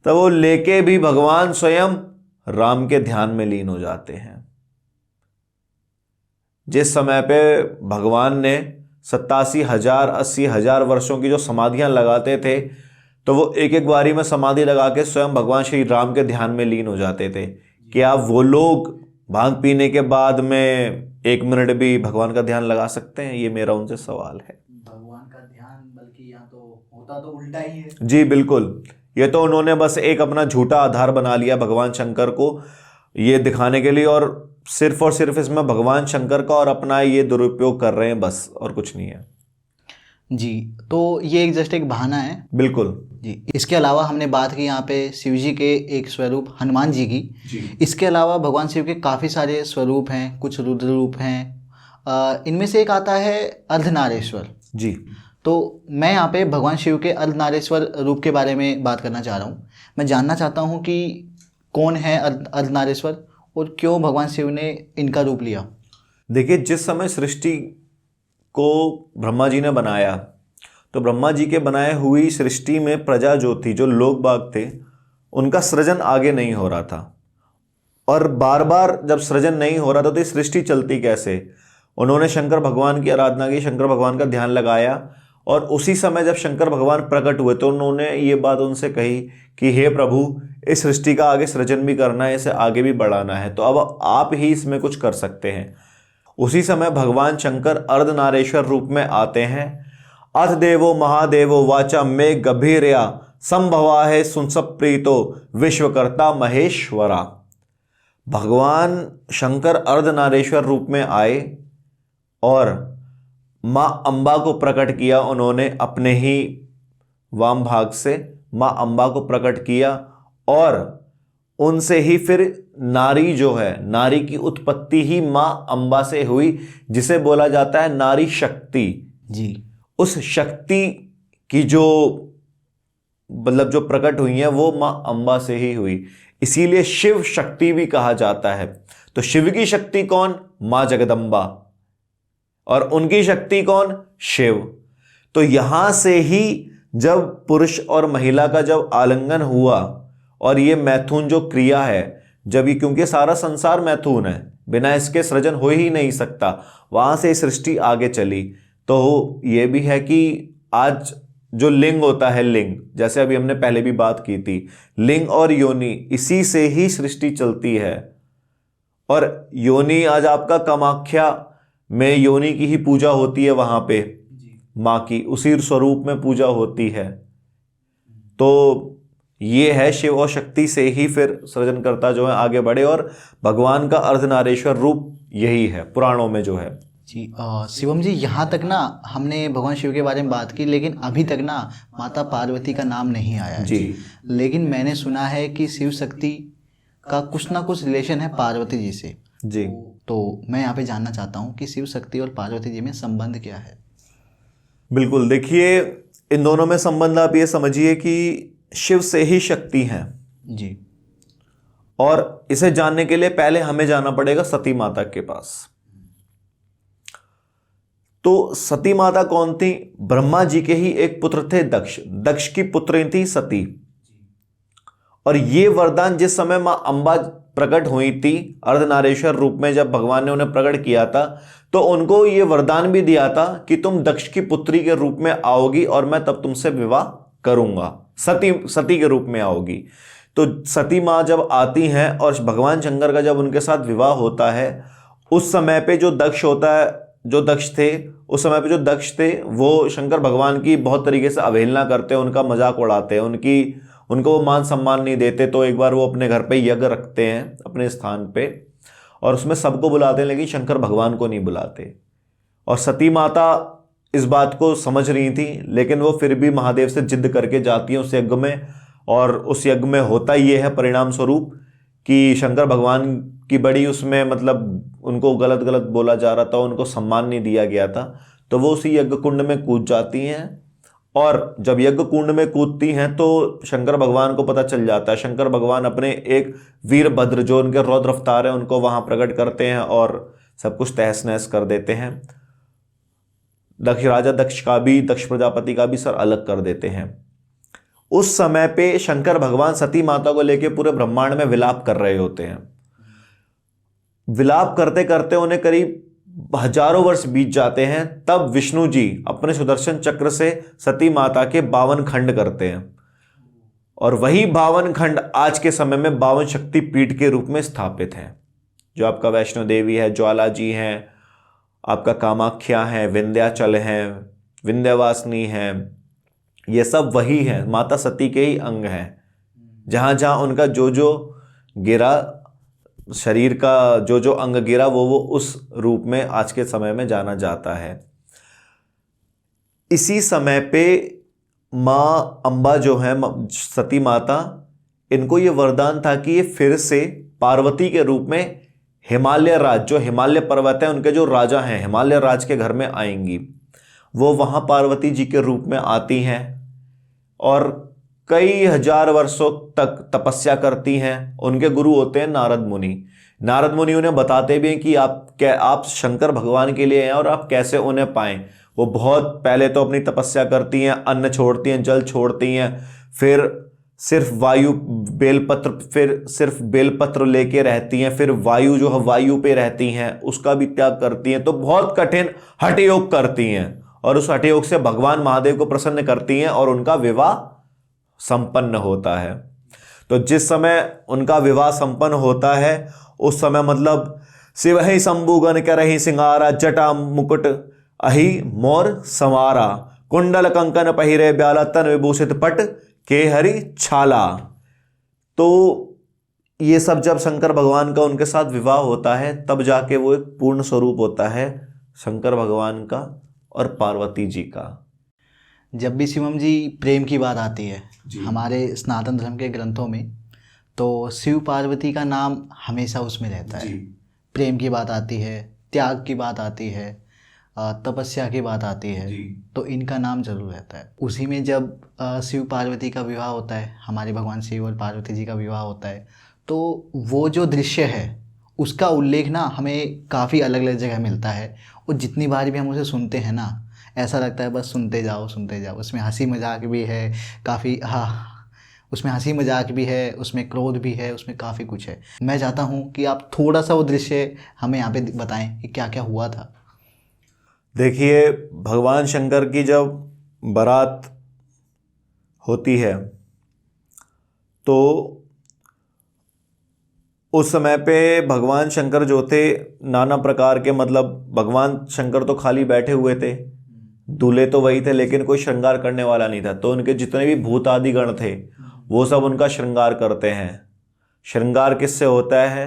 तो वो लेके भी भगवान स्वयं राम के ध्यान में लीन हो जाते हैं। जिस समय पे भगवान ने 87,000 80,000 वर्षों की जो समाधियां लगाते थे, तो वो एक एक बारी में समाधि लगा के स्वयं भगवान श्री राम के ध्यान में लीन हो जाते थे। क्या वो लोग भांग पीने के बाद में 1 मिनट भी भगवान का ध्यान लगा सकते हैं? ये मेरा उनसे सवाल है। भगवान का ध्यान बल्कि यहाँ तो होता तो उल्टा ही है। जी बिल्कुल, ये तो उन्होंने बस एक अपना झूठा आधार बना लिया भगवान शंकर को ये दिखाने के लिए, और सिर्फ इसमें भगवान शंकर का और अपना ये दुरुपयोग कर रहे हैं बस, और कुछ नहीं है। जी, तो ये एक जस्ट एक बहाना है। बिल्कुल जी, इसके अलावा हमने बात की यहाँ पे शिव जी के एक स्वरूप हनुमान जी की। इसके अलावा भगवान शिव के काफ़ी सारे स्वरूप हैं, कुछ रुद्र रूप हैं। इनमें से एक आता है अर्धनारेश्वर जी। तो मैं यहाँ पे भगवान शिव के अर्धनारेश्वर रूप के बारे में बात करना चाह रहा हूँ। मैं जानना चाहता हूँ कि कौन है अर्धनारेश्वर और क्यों भगवान शिव ने इनका रूप लिया। देखिए, जिस समय सृष्टि को ब्रह्मा जी ने बनाया, तो ब्रह्मा जी के बनाए हुई सृष्टि में प्रजा जो थी, जो लोग बाग थे, उनका सृजन आगे नहीं हो रहा था। और बार बार जब सृजन नहीं हो रहा था तो ये सृष्टि चलती कैसे? उन्होंने शंकर भगवान की आराधना की, शंकर भगवान का ध्यान लगाया, और उसी समय जब शंकर भगवान प्रकट हुए तो उन्होंने ये बात उनसे कही कि हे प्रभु, इस सृष्टि का आगे सृजन भी करना है, इसे आगे भी बढ़ाना है, तो अब आप ही इसमें कुछ कर सकते हैं। उसी समय भगवान शंकर अर्धनारेश्वर रूप में आते हैं। अथ देवो महादेवो वाचा में गभीरया संभवा है सुनसप्रीतो विश्वकर्ता महेश्वरा। भगवान शंकर अर्धनारेश्वर रूप में आए और माँ अम्बा को प्रकट किया। उन्होंने अपने ही वाम भाग से माँ अम्बा को प्रकट किया, और उनसे ही फिर नारी जो है, नारी की उत्पत्ति ही माँ अम्बा से हुई, जिसे बोला जाता है नारी शक्ति। जी, उस शक्ति की जो मतलब जो प्रकट हुई है वो माँ अम्बा से ही हुई, इसीलिए शिव शक्ति भी कहा जाता है। तो शिव की शक्ति कौन? माँ जगदम्बा। और उनकी शक्ति कौन? शिव। तो यहां से ही जब पुरुष और महिला का जब आलिंगन हुआ, और ये मैथुन जो क्रिया है, जब ये, क्योंकि सारा संसार मैथुन है, बिना इसके सृजन हो ही नहीं सकता, वहां से सृष्टि आगे चली। तो ये भी है कि आज जो लिंग होता है, लिंग, जैसे अभी हमने पहले भी बात की थी, लिंग और योनि, इसी से ही सृष्टि चलती है। और योनि आज आपका कामाख्या में योनि की ही पूजा होती है, वहां पे माँ की उसी स्वरूप में पूजा होती है। तो ये है, शिव और शक्ति से ही फिर सृजनकर्ता जो है आगे बढ़े, और भगवान का अर्धनारेश्वर रूप यही है पुराणों में जो है। जी, शिवम जी, यहाँ तक ना हमने भगवान शिव के बारे में बात की, लेकिन अभी तक ना माता पार्वती का नाम नहीं आया है। जी। लेकिन मैंने सुना है कि शिव शक्ति का कुछ ना कुछ रिलेशन है पार्वती जी से। जी। तो मैं यहाँ पे जानना चाहता हूँ कि शिव शक्ति और पार्वती जी में संबंध क्या है। बिल्कुल, देखिए, इन दोनों में संबंध आप ये समझिए कि शिव से ही शक्ति है। जी। और इसे जानने के लिए पहले हमें जाना पड़ेगा सती माता के पास। तो सती माता कौन थी? ब्रह्मा जी के ही एक पुत्र थे, दक्ष। दक्ष की पुत्री थी सती। और ये वरदान जिस समय मां अंबा प्रकट हुई थी अर्धनारेश्वर रूप में, जब भगवान ने उन्हें प्रकट किया था, तो उनको ये वरदान भी दिया था कि तुम दक्ष की पुत्री के रूप में आओगी और मैं तब तुमसे विवाह करूंगा। सती के रूप में आओगी। तो सती माँ जब आती हैं और भगवान शंकर का जब उनके साथ विवाह होता है, उस समय पे जो दक्ष होता है, जो दक्ष थे उस समय पे, जो दक्ष थे वो शंकर भगवान की बहुत तरीके से अवहेलना करते हैं, उनका मजाक उड़ाते हैं, उनको वो मान सम्मान नहीं देते। तो एक बार वो अपने घर पे यज्ञ रखते हैं अपने स्थान पे, और उसमें सबको बुलाते हैं, लेकिन शंकर भगवान को नहीं बुलाते। और सती माता इस बात को समझ रही थी, लेकिन वो फिर भी महादेव से जिद करके जाती है उस यज्ञ में। और उस यज्ञ में होता ये है परिणाम स्वरूप कि शंकर भगवान की बड़ी उसमें मतलब उनको गलत गलत बोला जा रहा था, उनको सम्मान नहीं दिया गया था। तो वो उसी यज्ञ कुंड में कूद जाती हैं, और जब यज्ञ कुंड में कूदती हैं तो शंकर भगवान को पता चल जाता है। शंकर भगवान अपने एक वीरभद्र जो उनके रौद्र अवतार हैं उनको वहां प्रकट करते हैं और सब कुछ तहस नहस कर देते हैं। राजा दक्ष का भी, दक्ष प्रजापति का भी सर अलग कर देते हैं। उस समय पे शंकर भगवान सती माता को लेकर पूरे ब्रह्मांड में विलाप कर रहे होते हैं। विलाप करते करते उन्हें करीब हजारों वर्ष बीत जाते हैं, तब विष्णु जी अपने सुदर्शन चक्र से सती माता के 52 खंड करते हैं और वही 52 खंड आज के समय में 52 शक्ति पीठ के रूप में स्थापित हैं। जो आपका वैष्णो देवी है, ज्वाला जी हैं, आपका कामाख्या है, विंध्याचल है, विंध्यवासिनी है, ये सब वही है, माता सती के ही अंग हैं। जहाँ जहाँ उनका जो जो गिरा, शरीर का जो जो अंग गिरा, वो उस रूप में आज के समय में जाना जाता है। इसी समय पे माँ अम्बा जो है, सती माता, इनको ये वरदान था कि ये फिर से पार्वती के रूप में हिमालय राज, जो हिमालय पर्वत है उनके जो राजा हैं, हिमालय राज के घर में आएंगी। वो वहाँ पार्वती जी के रूप में आती हैं और कई हजार वर्षों तक तपस्या करती हैं। उनके गुरु होते हैं नारद मुनि। नारद मुनि उन्हें बताते भी हैं कि आप शंकर भगवान के लिए हैं और आप कैसे उन्हें पाएं। वो बहुत पहले तो अपनी तपस्या करती हैं, अन्न छोड़ती हैं, जल छोड़ती हैं, फिर सिर्फ बेलपत्र लेके रहती हैं, फिर वायु जो है वायु पे रहती हैं, उसका भी त्याग करती हैं। तो बहुत कठिन हठ योग करती हैं और उस हठ योग से भगवान महादेव को प्रसन्न करती हैं और उनका विवाह संपन्न होता है। तो जिस समय उनका विवाह संपन्न होता है उस समय मतलब शिव ही शंभुगन करहि सिंगारा, जटा मुकुट अहि मोर संवारा, कुंडल कंकन पहिरे ब्याला, तन विभूषित पट के हरि छाला। तो ये सब जब शंकर भगवान का उनके साथ विवाह होता है तब जाके वो एक पूर्ण स्वरूप होता है शंकर भगवान का और पार्वती जी का। जब भी शिवम जी प्रेम की बात आती है हमारे सनातन धर्म के ग्रंथों में, तो शिव पार्वती का नाम हमेशा उसमें रहता है। प्रेम की बात आती है, त्याग की बात आती है, तपस्या की बात आती है, तो इनका नाम जरूर रहता है। उसी में जब शिव पार्वती का विवाह होता है, हमारे भगवान शिव और पार्वती जी का विवाह होता है, तो वो जो दृश्य है उसका उल्लेख ना हमें काफ़ी अलग अलग जगह मिलता है। और जितनी बार भी हम उसे सुनते हैं ना, ऐसा लगता है बस सुनते जाओ सुनते जाओ। उसमें हंसी मजाक भी है काफ़ी, उसमें हंसी मजाक भी है, उसमें क्रोध भी है, उसमें काफ़ी कुछ है। मैं चाहता हूँ कि आप थोड़ा सा वो दृश्य हमें यहाँ पे बताएं कि क्या क्या हुआ था। देखिए, भगवान शंकर की जब बारात होती है तो उस समय पे भगवान शंकर जो थे नाना प्रकार के, मतलब भगवान शंकर तो खाली बैठे हुए थे, दूल्हे तो वही थे, लेकिन कोई श्रृंगार करने वाला नहीं था। तो उनके जितने भी भूत आदि गण थे वो सब उनका श्रृंगार करते हैं। श्रृंगार किससे होता है?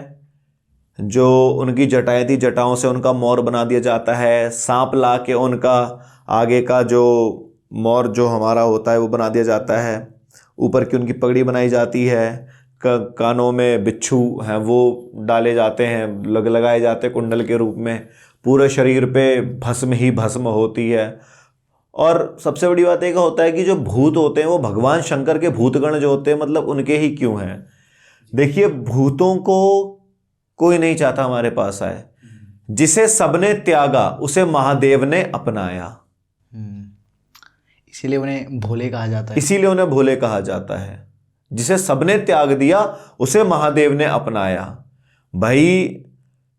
जो उनकी जटाएं थी, जटाओं से उनका मोर बना दिया जाता है। सांप ला के उनका आगे का जो मोर जो हमारा होता है वो बना दिया जाता है। ऊपर की उनकी पगड़ी बनाई जाती है। कानों में बिच्छू हैं वो डाले जाते हैं, लगाए जाते हैं कुंडल के रूप में। पूरे शरीर पे भस्म ही भस्म होती है। और सबसे बड़ी बात एक होता है कि जो भूत होते हैं वो भगवान शंकर के भूतगण जो होते हैं, मतलब उनके ही क्यों हैं। देखिए, भूतों को कोई नहीं चाहता हमारे पास आए। जिसे सबने त्यागा उसे महादेव ने अपनाया, इसीलिए उन्हें भोले कहा जाता है। इसीलिए उन्हें भोले कहा जाता है। जिसे सबने त्याग दिया उसे महादेव ने अपनाया। भाई,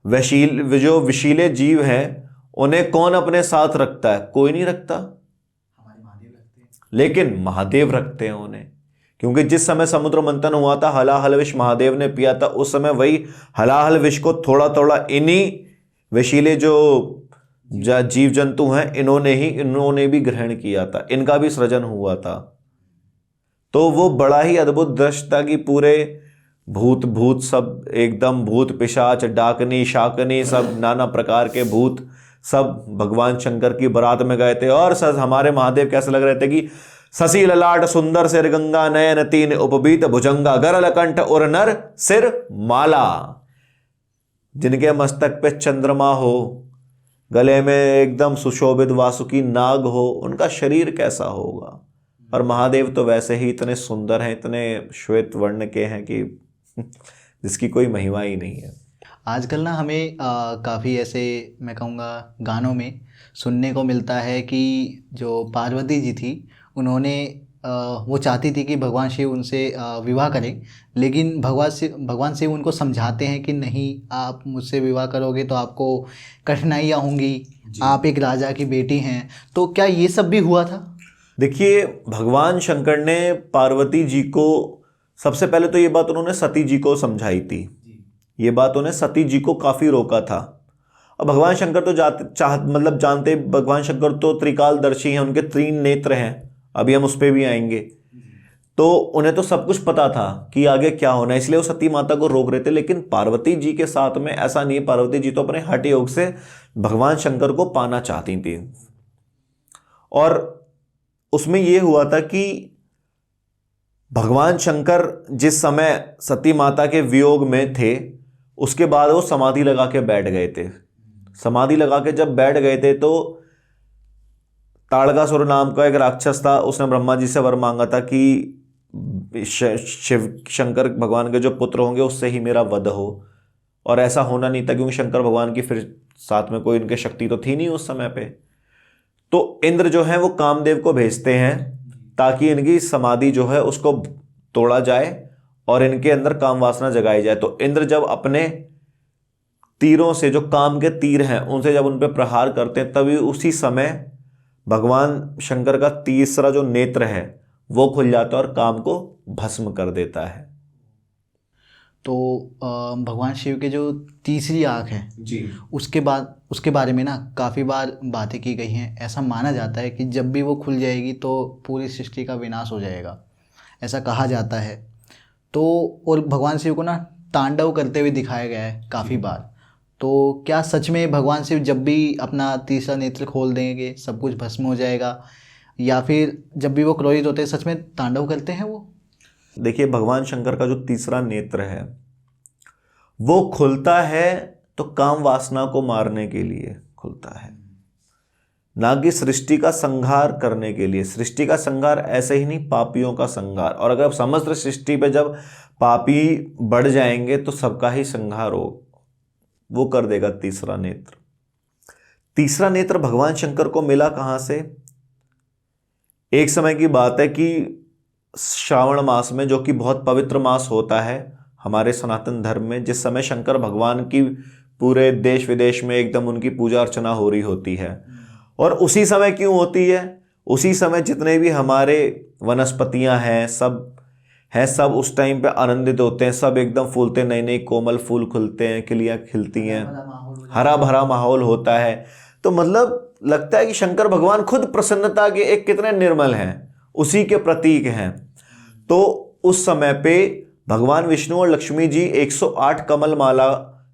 जो विशीले जीव हैं उन्हें कौन अपने साथ रखता है? कोई नहीं रखता, हमारे महादेव रखते हैं। लेकिन महादेव रखते हैं उन्हें, क्योंकि जिस समय समुद्र मंथन हुआ था, हलाहल विष महादेव ने पिया था। उस समय वही हलाहल विष को थोड़ा थोड़ा इन्हीं विशीले जो जीव जंतु हैं इन्होंने भी ग्रहण किया था, इनका भी सृजन हुआ था। तो वो बड़ा ही अद्भुत दृश्य था कि पूरे भूत सब एकदम, भूत पिशाच डाकनी शाकनी सब नाना प्रकार के भूत सब भगवान शंकर की बारात में गए थे। और हमारे महादेव कैसे लग रहे थे कि शशि ललाट सुंदर सिर गंगा नयन तीन उपबीत भुजंगा गरल कंठ और नर सिर माला। जिनके मस्तक पे चंद्रमा हो, गले में एकदम सुशोभित वासुकी नाग हो, उनका शरीर कैसा होगा। और महादेव तो वैसे ही इतने सुंदर हैं, इतने श्वेत वर्ण के हैं कि जिसकी कोई महिमा ही नहीं है। आजकल ना हमें काफ़ी ऐसे, मैं कहूँगा, गानों में सुनने को मिलता है कि जो पार्वती जी थी उन्होंने वो चाहती थी कि भगवान शिव उनसे विवाह करें, लेकिन भगवान शिव उनको समझाते हैं कि नहीं, आप मुझसे विवाह करोगे तो आपको कठिनाइयाँ होंगी, आप एक राजा की बेटी हैं। तो क्या ये सब भी हुआ था? देखिए, भगवान शंकर ने पार्वती जी को, सबसे पहले तो ये बात उन्होंने सती जी को समझाई थी। ये बात उन्हें सती जी को काफी रोका था। अब भगवान शंकर तो जानते, भगवान शंकर तो त्रिकालदर्शी हैं, उनके 3 नेत्र हैं, अभी हम उस पर भी आएंगे। तो उन्हें तो सब कुछ पता था कि आगे क्या होना है, इसलिए वो सती माता को रोक रहे थे। लेकिन पार्वती जी के साथ में ऐसा नहीं है, पार्वती जी तो अपने हठ योग से भगवान शंकर को पाना चाहती थी। और उसमें यह हुआ था कि भगवान शंकर जिस समय सती माता के वियोग में थे, उसके बाद वो समाधि लगा के बैठ गए थे। समाधि लगा के जब बैठ गए थे तो ताड़कासुर नाम का एक राक्षस था, उसने ब्रह्मा जी से वर मांगा था कि शिव शंकर भगवान के जो पुत्र होंगे उससे ही मेरा वध हो। और ऐसा होना नहीं था, क्योंकि शंकर भगवान की फिर साथ में कोई इनके शक्ति तो थी नहीं उस समय पे। तो इंद्र जो है वो कामदेव को भेजते हैं ताकि इनकी समाधि जो है उसको तोड़ा जाए और इनके अंदर काम वासना जगाई जाए। तो इंद्र जब अपने तीरों से, जो काम के तीर हैं, उनसे जब उन पर प्रहार करते हैं, तभी उसी समय भगवान शंकर का तीसरा जो नेत्र है वो खुल जाता है और काम को भस्म कर देता है। तो भगवान शिव के जो तीसरी आँख है जी, उसके बारे में ना काफ़ी बार बातें की गई हैं। ऐसा माना जाता है कि जब भी वो खुल जाएगी तो पूरी सृष्टि का विनाश हो जाएगा, ऐसा कहा जाता है। तो और भगवान शिव को ना तांडव करते हुए दिखाया गया है काफ़ी बार। तो क्या सच में भगवान शिव जब भी अपना तीसरा नेत्र खोल देंगे सब कुछ भस्म हो जाएगा, या फिर जब भी वो क्रोधित होते हैं सच में तांडव करते हैं वो? देखिए, भगवान शंकर का जो तीसरा नेत्र है वो खुलता है तो काम वासना को मारने के लिए खुलता है, ना कि सृष्टि का संहार करने के लिए। सृष्टि का संहार ऐसे ही नहीं, पापियों का संहार। और अगर समस्त सृष्टि पे जब पापी बढ़ जाएंगे तो सबका ही संहार हो, वो कर देगा तीसरा नेत्र। तीसरा नेत्र भगवान शंकर को मिला कहां से? एक समय की बात है कि श्रावण मास में, जो कि बहुत पवित्र मास होता है हमारे सनातन धर्म में, जिस समय शंकर भगवान की पूरे देश विदेश में एकदम उनकी पूजा अर्चना हो रही होती है। और उसी समय क्यों होती है? उसी समय जितने भी हमारे वनस्पतियां हैं सब उस टाइम पे आनंदित होते हैं, सब एकदम फूलते, नए नए कोमल फूल खुलते हैं, कलियां खिलती हैं, हरा भरा माहौल होता है। तो मतलब लगता है कि शंकर भगवान खुद प्रसन्नता के एक कितने निर्मल हैं, उसी के प्रतीक हैं। तो उस समय पे भगवान विष्णु और लक्ष्मी जी 108 कमल माला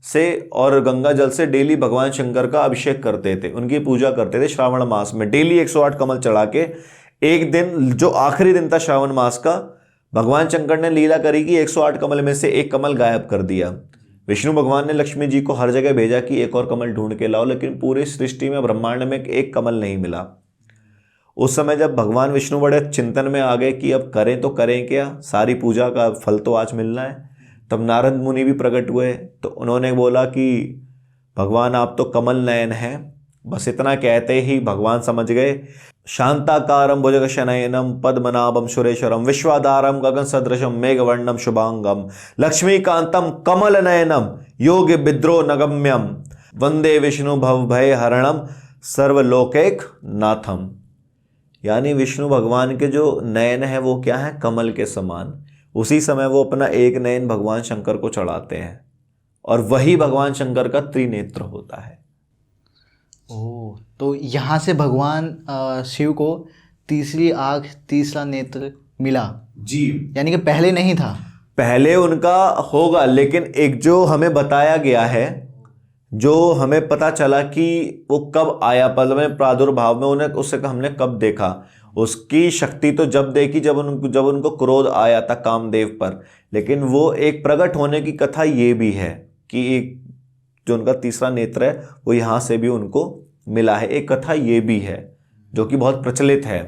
से और गंगा जल से डेली भगवान शंकर का अभिषेक करते थे, उनकी पूजा करते थे श्रावण मास में। डेली 108 कमल चढ़ा के, एक दिन जो आखिरी दिन था श्रावण मास का, भगवान शंकर ने लीला करी कि 108 कमल में से एक कमल गायब कर दिया। विष्णु भगवान ने लक्ष्मी जी को हर जगह भेजा कि एक और कमल ढूंढ के लाओ, लेकिन पूरी सृष्टि में, ब्रह्मांड में एक कमल नहीं मिला। उस समय जब भगवान विष्णु बड़े चिंतन में आ गए कि अब करें तो करें क्या, सारी पूजा का फल तो आज मिलना है, तब नारद मुनि भी प्रकट हुए। तो उन्होंने बोला कि भगवान आप तो कमल नयन हैं। बस इतना कहते ही भगवान समझ गए। शांताकारं भुजगशयनं पद्मनाभं सुरेश्वरं विश्वाधारं गगन सदृशं मेघवर्णं शुभांगं लक्ष्मीकांतं कमल नयनम योगी विद्रो नगम्यम वंदे विष्णु भवभय हरणम सर्वलोकैक नाथम। यानी विष्णु भगवान के जो नयन है वो क्या है? कमल के समान। उसी समय वो अपना एक नयन भगवान शंकर को चढ़ाते हैं और वही भगवान शंकर का त्रिनेत्र होता है। ओह, तो यहाँ से भगवान शिव को तीसरी आँख, तीसरा नेत्र मिला जी, यानी कि पहले नहीं था? पहले उनका होगा, लेकिन एक जो हमें बताया गया है, जो हमें पता चला कि वो कब आया, मतलब प्रादुर्भाव में उन्हें उससे हमने कब देखा, उसकी शक्ति तो जब देखी जब उनको क्रोध आया था कामदेव पर। लेकिन वो एक प्रकट होने की कथा ये भी है कि एक जो उनका तीसरा नेत्र है वो यहाँ से भी उनको मिला है, एक कथा ये भी है जो कि बहुत प्रचलित है।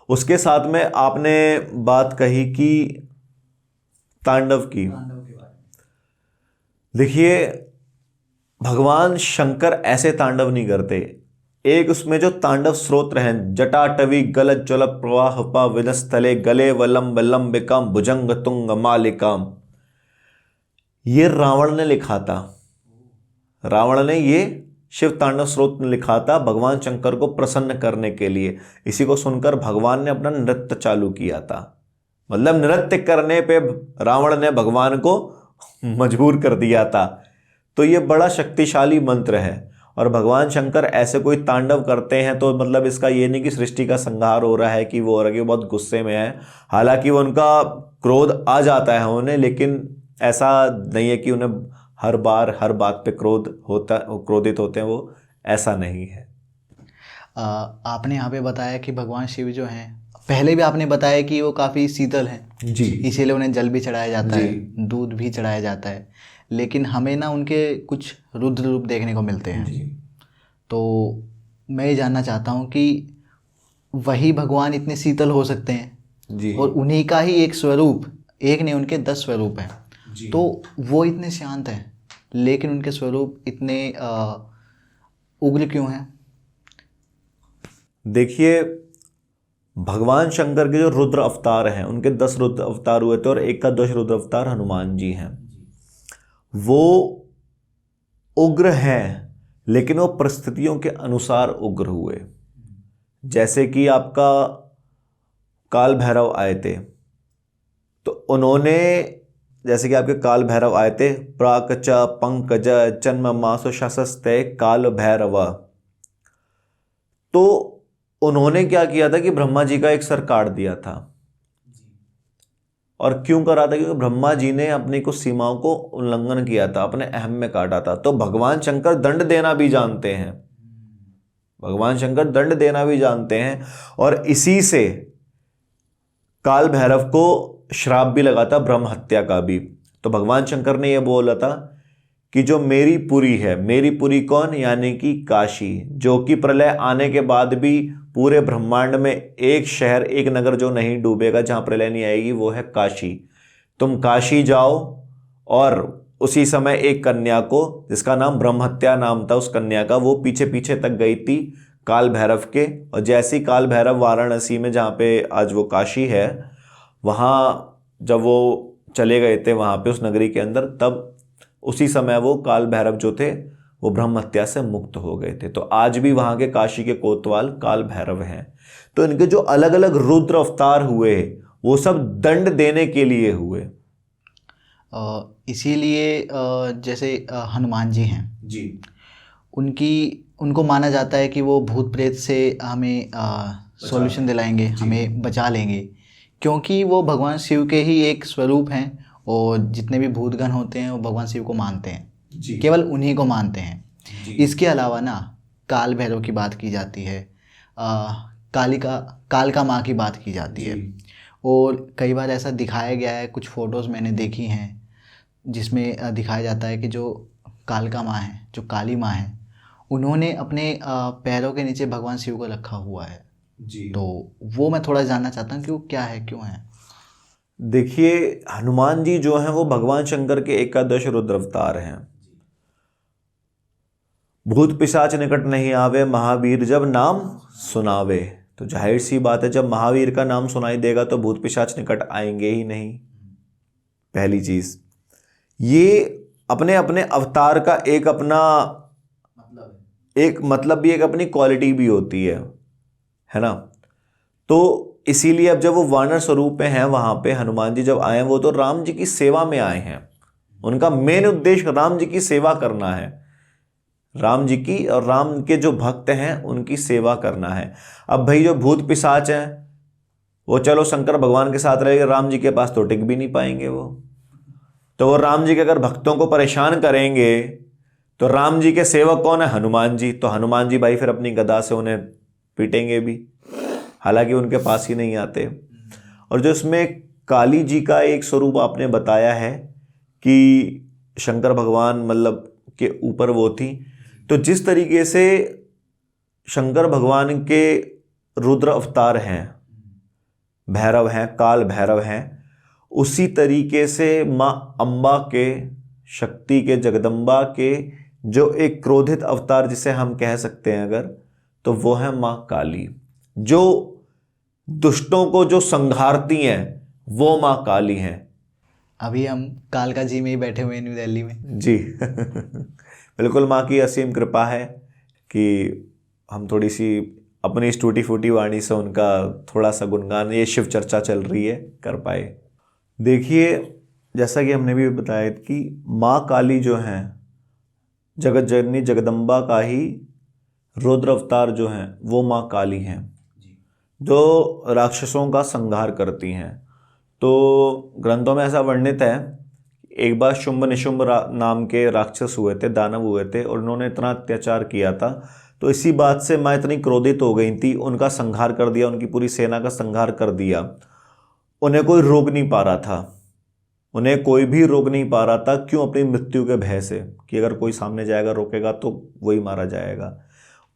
उसके साथ में आपने बात कही कि तांडव की। देखिए, भगवान शंकर ऐसे तांडव नहीं करते। एक उसमें जो तांडव स्रोत्र हैं, जटाटवी गल ज्वल प्रवाह पा विनस्थले गले वलम लंबिकाम भुजंग तुंग मालिकाम, ये रावण ने लिखा था। रावण ने ये शिव तांडव स्रोत ने लिखा था भगवान शंकर को प्रसन्न करने के लिए। इसी को सुनकर भगवान ने अपना नृत्य चालू किया था। मतलब नृत्य करने पे रावण ने भगवान को मजबूर कर दिया था। तो ये बड़ा शक्तिशाली मंत्र है। और भगवान शंकर ऐसे कोई तांडव करते हैं तो मतलब इसका ये नहीं कि सृष्टि का संहार हो रहा है, कि वो और बहुत गुस्से में है। हालांकि वो उनका क्रोध आ जाता है उन्हें, लेकिन ऐसा नहीं है कि उन्हें हर बार हर बात पे क्रोधित होते हैं, वो ऐसा नहीं है। आपने यहाँ पे बताया कि भगवान शिव जो हैं, पहले भी आपने बताया कि वो काफ़ी शीतल हैं जी, इसीलिए उन्हें जल भी चढ़ाया जाता है, दूध भी चढ़ाया जाता है। लेकिन हमें ना उनके कुछ रुद्र रूप देखने को मिलते हैं जी। तो मैं ये जानना चाहता हूँ कि वही भगवान इतने शीतल हो सकते हैं जी। और उन्हीं का ही एक स्वरूप, एक नहीं उनके 10 स्वरूप हैं, जी। तो वो इतने शांत हैं लेकिन उनके स्वरूप इतने उग्र क्यों हैं? देखिए, भगवान शंकर के जो रुद्र अवतार हैं, उनके 10 रुद्र अवतार हुए थे और एक का 10 रुद्र अवतार हनुमान जी हैं। वो उग्र हैं लेकिन वो परिस्थितियों के अनुसार उग्र हुए। जैसे कि आपका काल भैरव आए थे, तो उन्होंने, जैसे कि आपके काल भैरव आए थे, प्राकच पंकज जन्म मासो शसस्ते काल भैरव, तो उन्होंने क्या किया था कि ब्रह्मा जी का एक सर काट दिया था। और क्यों करा था? क्योंकि ब्रह्मा जी ने अपनी कुछ सीमाओं को उल्लंघन किया था, अपने अहम में काटा था। तो भगवान शंकर दंड देना भी जानते हैं, भगवान शंकर दंड देना भी जानते हैं। और इसी से काल भैरव को श्राप भी लगा था, ब्रह्म हत्या का भी। तो भगवान शंकर ने यह बोला था कि जो मेरी पुरी है, मेरी पुरी कौन? यानी कि काशी, जो कि प्रलय आने के बाद भी पूरे ब्रह्मांड में एक शहर, एक नगर जो नहीं डूबेगा, जहां प्रलय नहीं आएगी, वो है काशी। तुम काशी जाओ। और उसी समय एक कन्या को, जिसका नाम ब्रह्महत्या नाम था उस कन्या का, वो पीछे पीछे तक गई थी काल भैरव के। और जैसी काल भैरव वाराणसी में, जहाँ पे आज वो काशी है, वहाँ जब वो चले गए थे वहाँ पे उस नगरी के अंदर, तब उसी समय वो काल भैरव जो थे वो ब्रह्म हत्या से मुक्त हो गए थे। तो आज भी वहाँ के काशी के कोतवाल काल भैरव हैं। तो इनके जो अलग अलग रुद्र अवतार हुए, वो सब दंड देने के लिए हुए। इसीलिए जैसे हनुमान जी हैं जी, उनको माना जाता है कि वो भूत प्रेत से हमें सॉल्यूशन दिलाएंगे, हमें बचा लेंगे, क्योंकि वो भगवान शिव के ही एक स्वरूप हैं और जितने भी भूतगण होते हैं वो भगवान शिव को मानते हैं, केवल उन्हीं को मानते हैं। इसके अलावा ना काल भैरव की बात की जाती है, कालिका माँ की बात की जाती है। और कई बार ऐसा दिखाया गया है, कुछ फ़ोटोज़ मैंने देखी हैं जिसमें दिखाया जाता है कि जो कालिका माँ हैं, जो काली माँ हैं, उन्होंने अपने पैरों के नीचे भगवान शिव को रखा हुआ है। जी। तो वो मैं थोड़ा जानना चाहता हूँ कि वो क्या है, क्यों है? देखिए, हनुमान जी जो हैं वो भगवान शंकर के एकादश रुद्र अवतार हैं। भूत पिशाच निकट नहीं आवे, महावीर जब नाम सुनावे। तो जाहिर सी बात है, जब महावीर का नाम सुनाई देगा तो भूत पिशाच निकट आएंगे ही नहीं। पहली चीज, ये अपने अपने अवतार का एक अपना एक मतलब भी, एक अपनी क्वालिटी भी होती है ना। तो इसीलिए अब जब वो वानर स्वरूप में हैं, वहां पे हनुमान जी जब आए हैं, वो तो राम जी की सेवा में आए हैं। उनका मेन उद्देश्य राम जी की सेवा करना है, राम जी की और राम के जो भक्त हैं उनकी सेवा करना है। अब भाई जो भूत पिशाच हैं वो चलो शंकर भगवान के साथ रहेंगे, राम जी के पास तो टिक भी नहीं पाएंगे वो। तो वो राम जी के अगर भक्तों को परेशान करेंगे तो राम जी के सेवक कौन है? हनुमान जी। तो हनुमान जी भाई फिर अपनी गदा से उन्हें पीटेंगे भी, हालांकि उनके पास ही नहीं आते। और जो इसमें काली जी का एक स्वरूप आपने बताया है कि शंकर भगवान मतलब के ऊपर वो थी, तो जिस तरीके से शंकर भगवान के रुद्र अवतार हैं, भैरव हैं, काल भैरव हैं, उसी तरीके से माँ अम्बा के, शक्ति के, जगदम्बा के जो एक क्रोधित अवतार जिसे हम कह सकते हैं अगर, तो वो है माँ काली। जो दुष्टों को जो संहारती हैं वो माँ काली हैं। अभी हम कालका जी में ही बैठे हुए हैं न्यू दिल्ली में। जी बिल्कुल, माँ की असीम कृपा है कि हम थोड़ी सी अपनी इस टूटी फूटी वाणी से उनका थोड़ा सा गुणगान, ये शिव चर्चा चल रही है, कर पाए। देखिए, जैसा कि हमने भी बताया कि माँ काली जो हैं, जगत जननी जगदम्बा का ही रुद्र अवतार जो हैं वो माँ काली हैं, जो राक्षसों का संहार करती हैं। तो ग्रंथों में ऐसा वर्णित है, एक बार शुंभ निशुंभ नाम के राक्षस हुए थे, दानव हुए थे, और उन्होंने इतना अत्याचार किया था, तो इसी बात से माँ इतनी क्रोधित हो गई थी, उनका संहार कर दिया, उनकी पूरी सेना का संहार कर दिया। उन्हें कोई रोक नहीं पा रहा था, उन्हें कोई भी रोक नहीं पा रहा था। क्यों? अपनी मृत्यु के भय से, कि अगर कोई सामने जाएगा रोकेगा तो वही मारा जाएगा।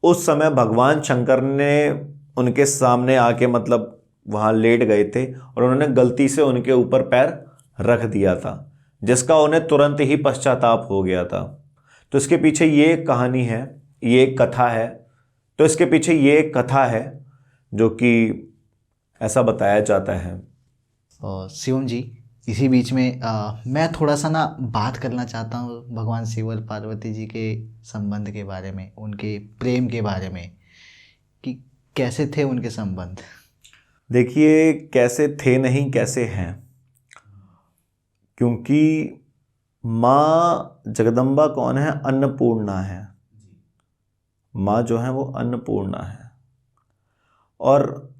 उस समय भगवान शंकर ने उनके सामने आके मतलब वहाँ लेट गए थे, और उन्होंने गलती से उनके ऊपर पैर रख दिया था, जिसका उन्हें तुरंत ही पश्चाताप हो गया था। तो इसके पीछे ये एक कहानी है, ये एक कथा है। तो इसके पीछे ये एक कथा है जो कि ऐसा बताया जाता है। शिवम जी, इसी बीच में मैं थोड़ा सा ना बात करना चाहता हूँ भगवान शिव और पार्वती जी के संबंध के बारे में, उनके प्रेम के बारे में, कि कैसे थे उनके संबंध। देखिए, कैसे थे नहीं, कैसे हैं, क्योंकि माँ जगदम्बा कौन है? अन्नपूर्णा है। माँ जो है वो अन्नपूर्णा है, और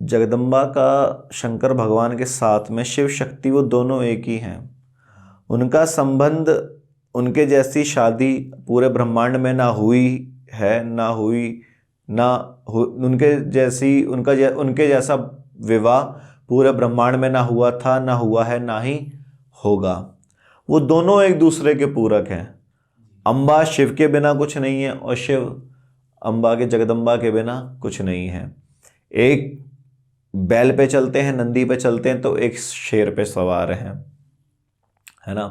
जगदम्बा का शंकर भगवान के साथ में शिव शक्ति, वो दोनों एक ही हैं। उनका संबंध, उनके जैसी शादी पूरे ब्रह्मांड में ना हुई है, ना हुई, उनके जैसी उनके जैसा विवाह पूरे ब्रह्मांड में ना हुआ था, ना हुआ है, ना ही होगा। वो दोनों एक दूसरे के पूरक हैं। अम्बा शिव के बिना कुछ नहीं है, और शिव अम्बा के, जगदम्बा के बिना कुछ नहीं है। एक बैल पे चलते हैं, नंदी पे चलते हैं, तो एक शेर पे सवार हैं, है ना।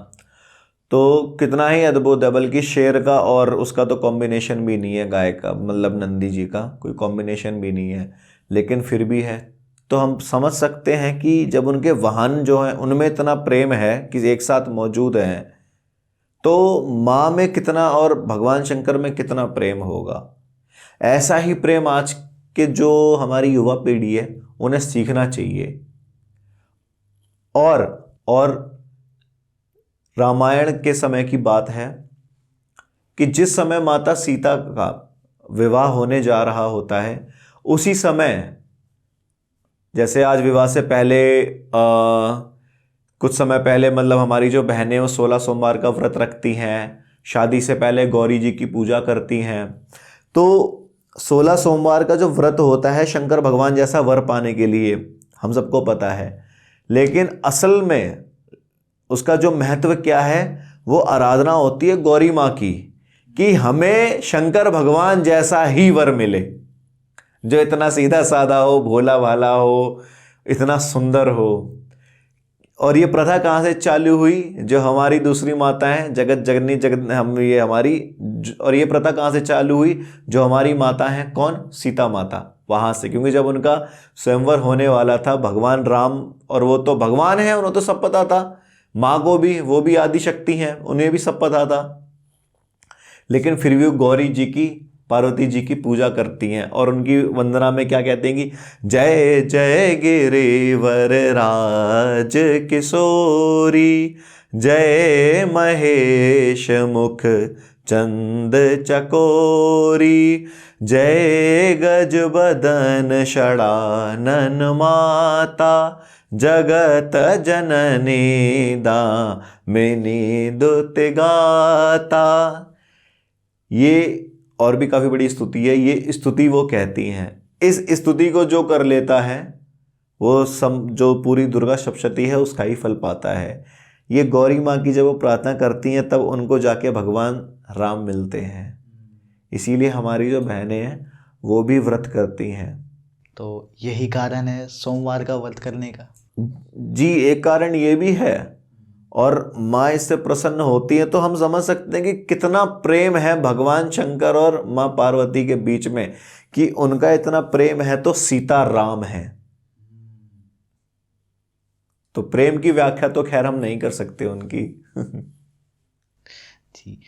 तो कितना ही अद्भुत है, बल्कि शेर का और उसका तो कॉम्बिनेशन भी नहीं है, गाय का मतलब नंदी जी का कोई कॉम्बिनेशन भी नहीं है, लेकिन फिर भी है। तो हम समझ सकते हैं कि जब उनके वाहन जो हैं उनमें इतना प्रेम है कि एक साथ मौजूद हैं, तो माँ में कितना और भगवान शंकर में कितना प्रेम होगा। ऐसा ही प्रेम आज के जो हमारी युवा पीढ़ी है उन्हें सीखना चाहिए। और रामायण के समय की बात है कि जिस समय माता सीता का विवाह होने जा रहा होता है, उसी समय, जैसे आज विवाह से पहले कुछ समय पहले मतलब हमारी जो बहनें वो 16 सोमवार का व्रत रखती हैं, शादी से पहले गौरी जी की पूजा करती हैं। तो 16 सोमवार का जो व्रत होता है शंकर भगवान जैसा वर पाने के लिए, हम सबको पता है, लेकिन असल में उसका जो महत्व क्या है, वो आराधना होती है गौरी माँ की, कि हमें शंकर भगवान जैसा ही वर मिले, जो इतना सीधा साधा हो, भोला भाला हो, इतना सुंदर हो। और ये प्रथा कहाँ से चालू हुई? जो हमारी दूसरी माता हैं, जगत जननी जगत हम ये हमारी, और ये प्रथा कहाँ से चालू हुई? जो हमारी माता हैं, कौन? सीता माता, वहाँ से। क्योंकि जब उनका स्वयंवर होने वाला था, भगवान राम, और वो तो भगवान है, उन्हें तो सब पता था, माँ को भी, वो भी आदि शक्ति हैं, उन्हें भी सब पता था, लेकिन फिर भी वो गौरी जी की, पार्वती जी की पूजा करती हैं, और उनकी वंदना में क्या कहते हैं कि जय जय गिरिवर राज किशोरी, जय महेश मुख चंद चकोरी, जय गज बदन षडानन माता, जगत जननी दामिनी दुत गाता। ये और भी काफ़ी बड़ी स्तुति है। ये स्तुति वो कहती हैं, इस स्तुति को जो कर लेता है वो जो पूरी दुर्गा सप्तशती है उसका ही फल पाता है। ये गौरी माँ की जब वो प्रार्थना करती हैं तब उनको जाके भगवान राम मिलते हैं। इसीलिए हमारी जो बहनें हैं वो भी व्रत करती हैं। तो यही कारण है सोमवार का व्रत करने का। जी, एक कारण ये भी है, और माँ इससे प्रसन्न होती है, तो हम समझ सकते हैं कि कितना प्रेम है भगवान शंकर और माँ पार्वती के बीच में, कि उनका इतना प्रेम है तो सीता राम है। तो प्रेम की व्याख्या तो खैर हम नहीं कर सकते उनकी। जी।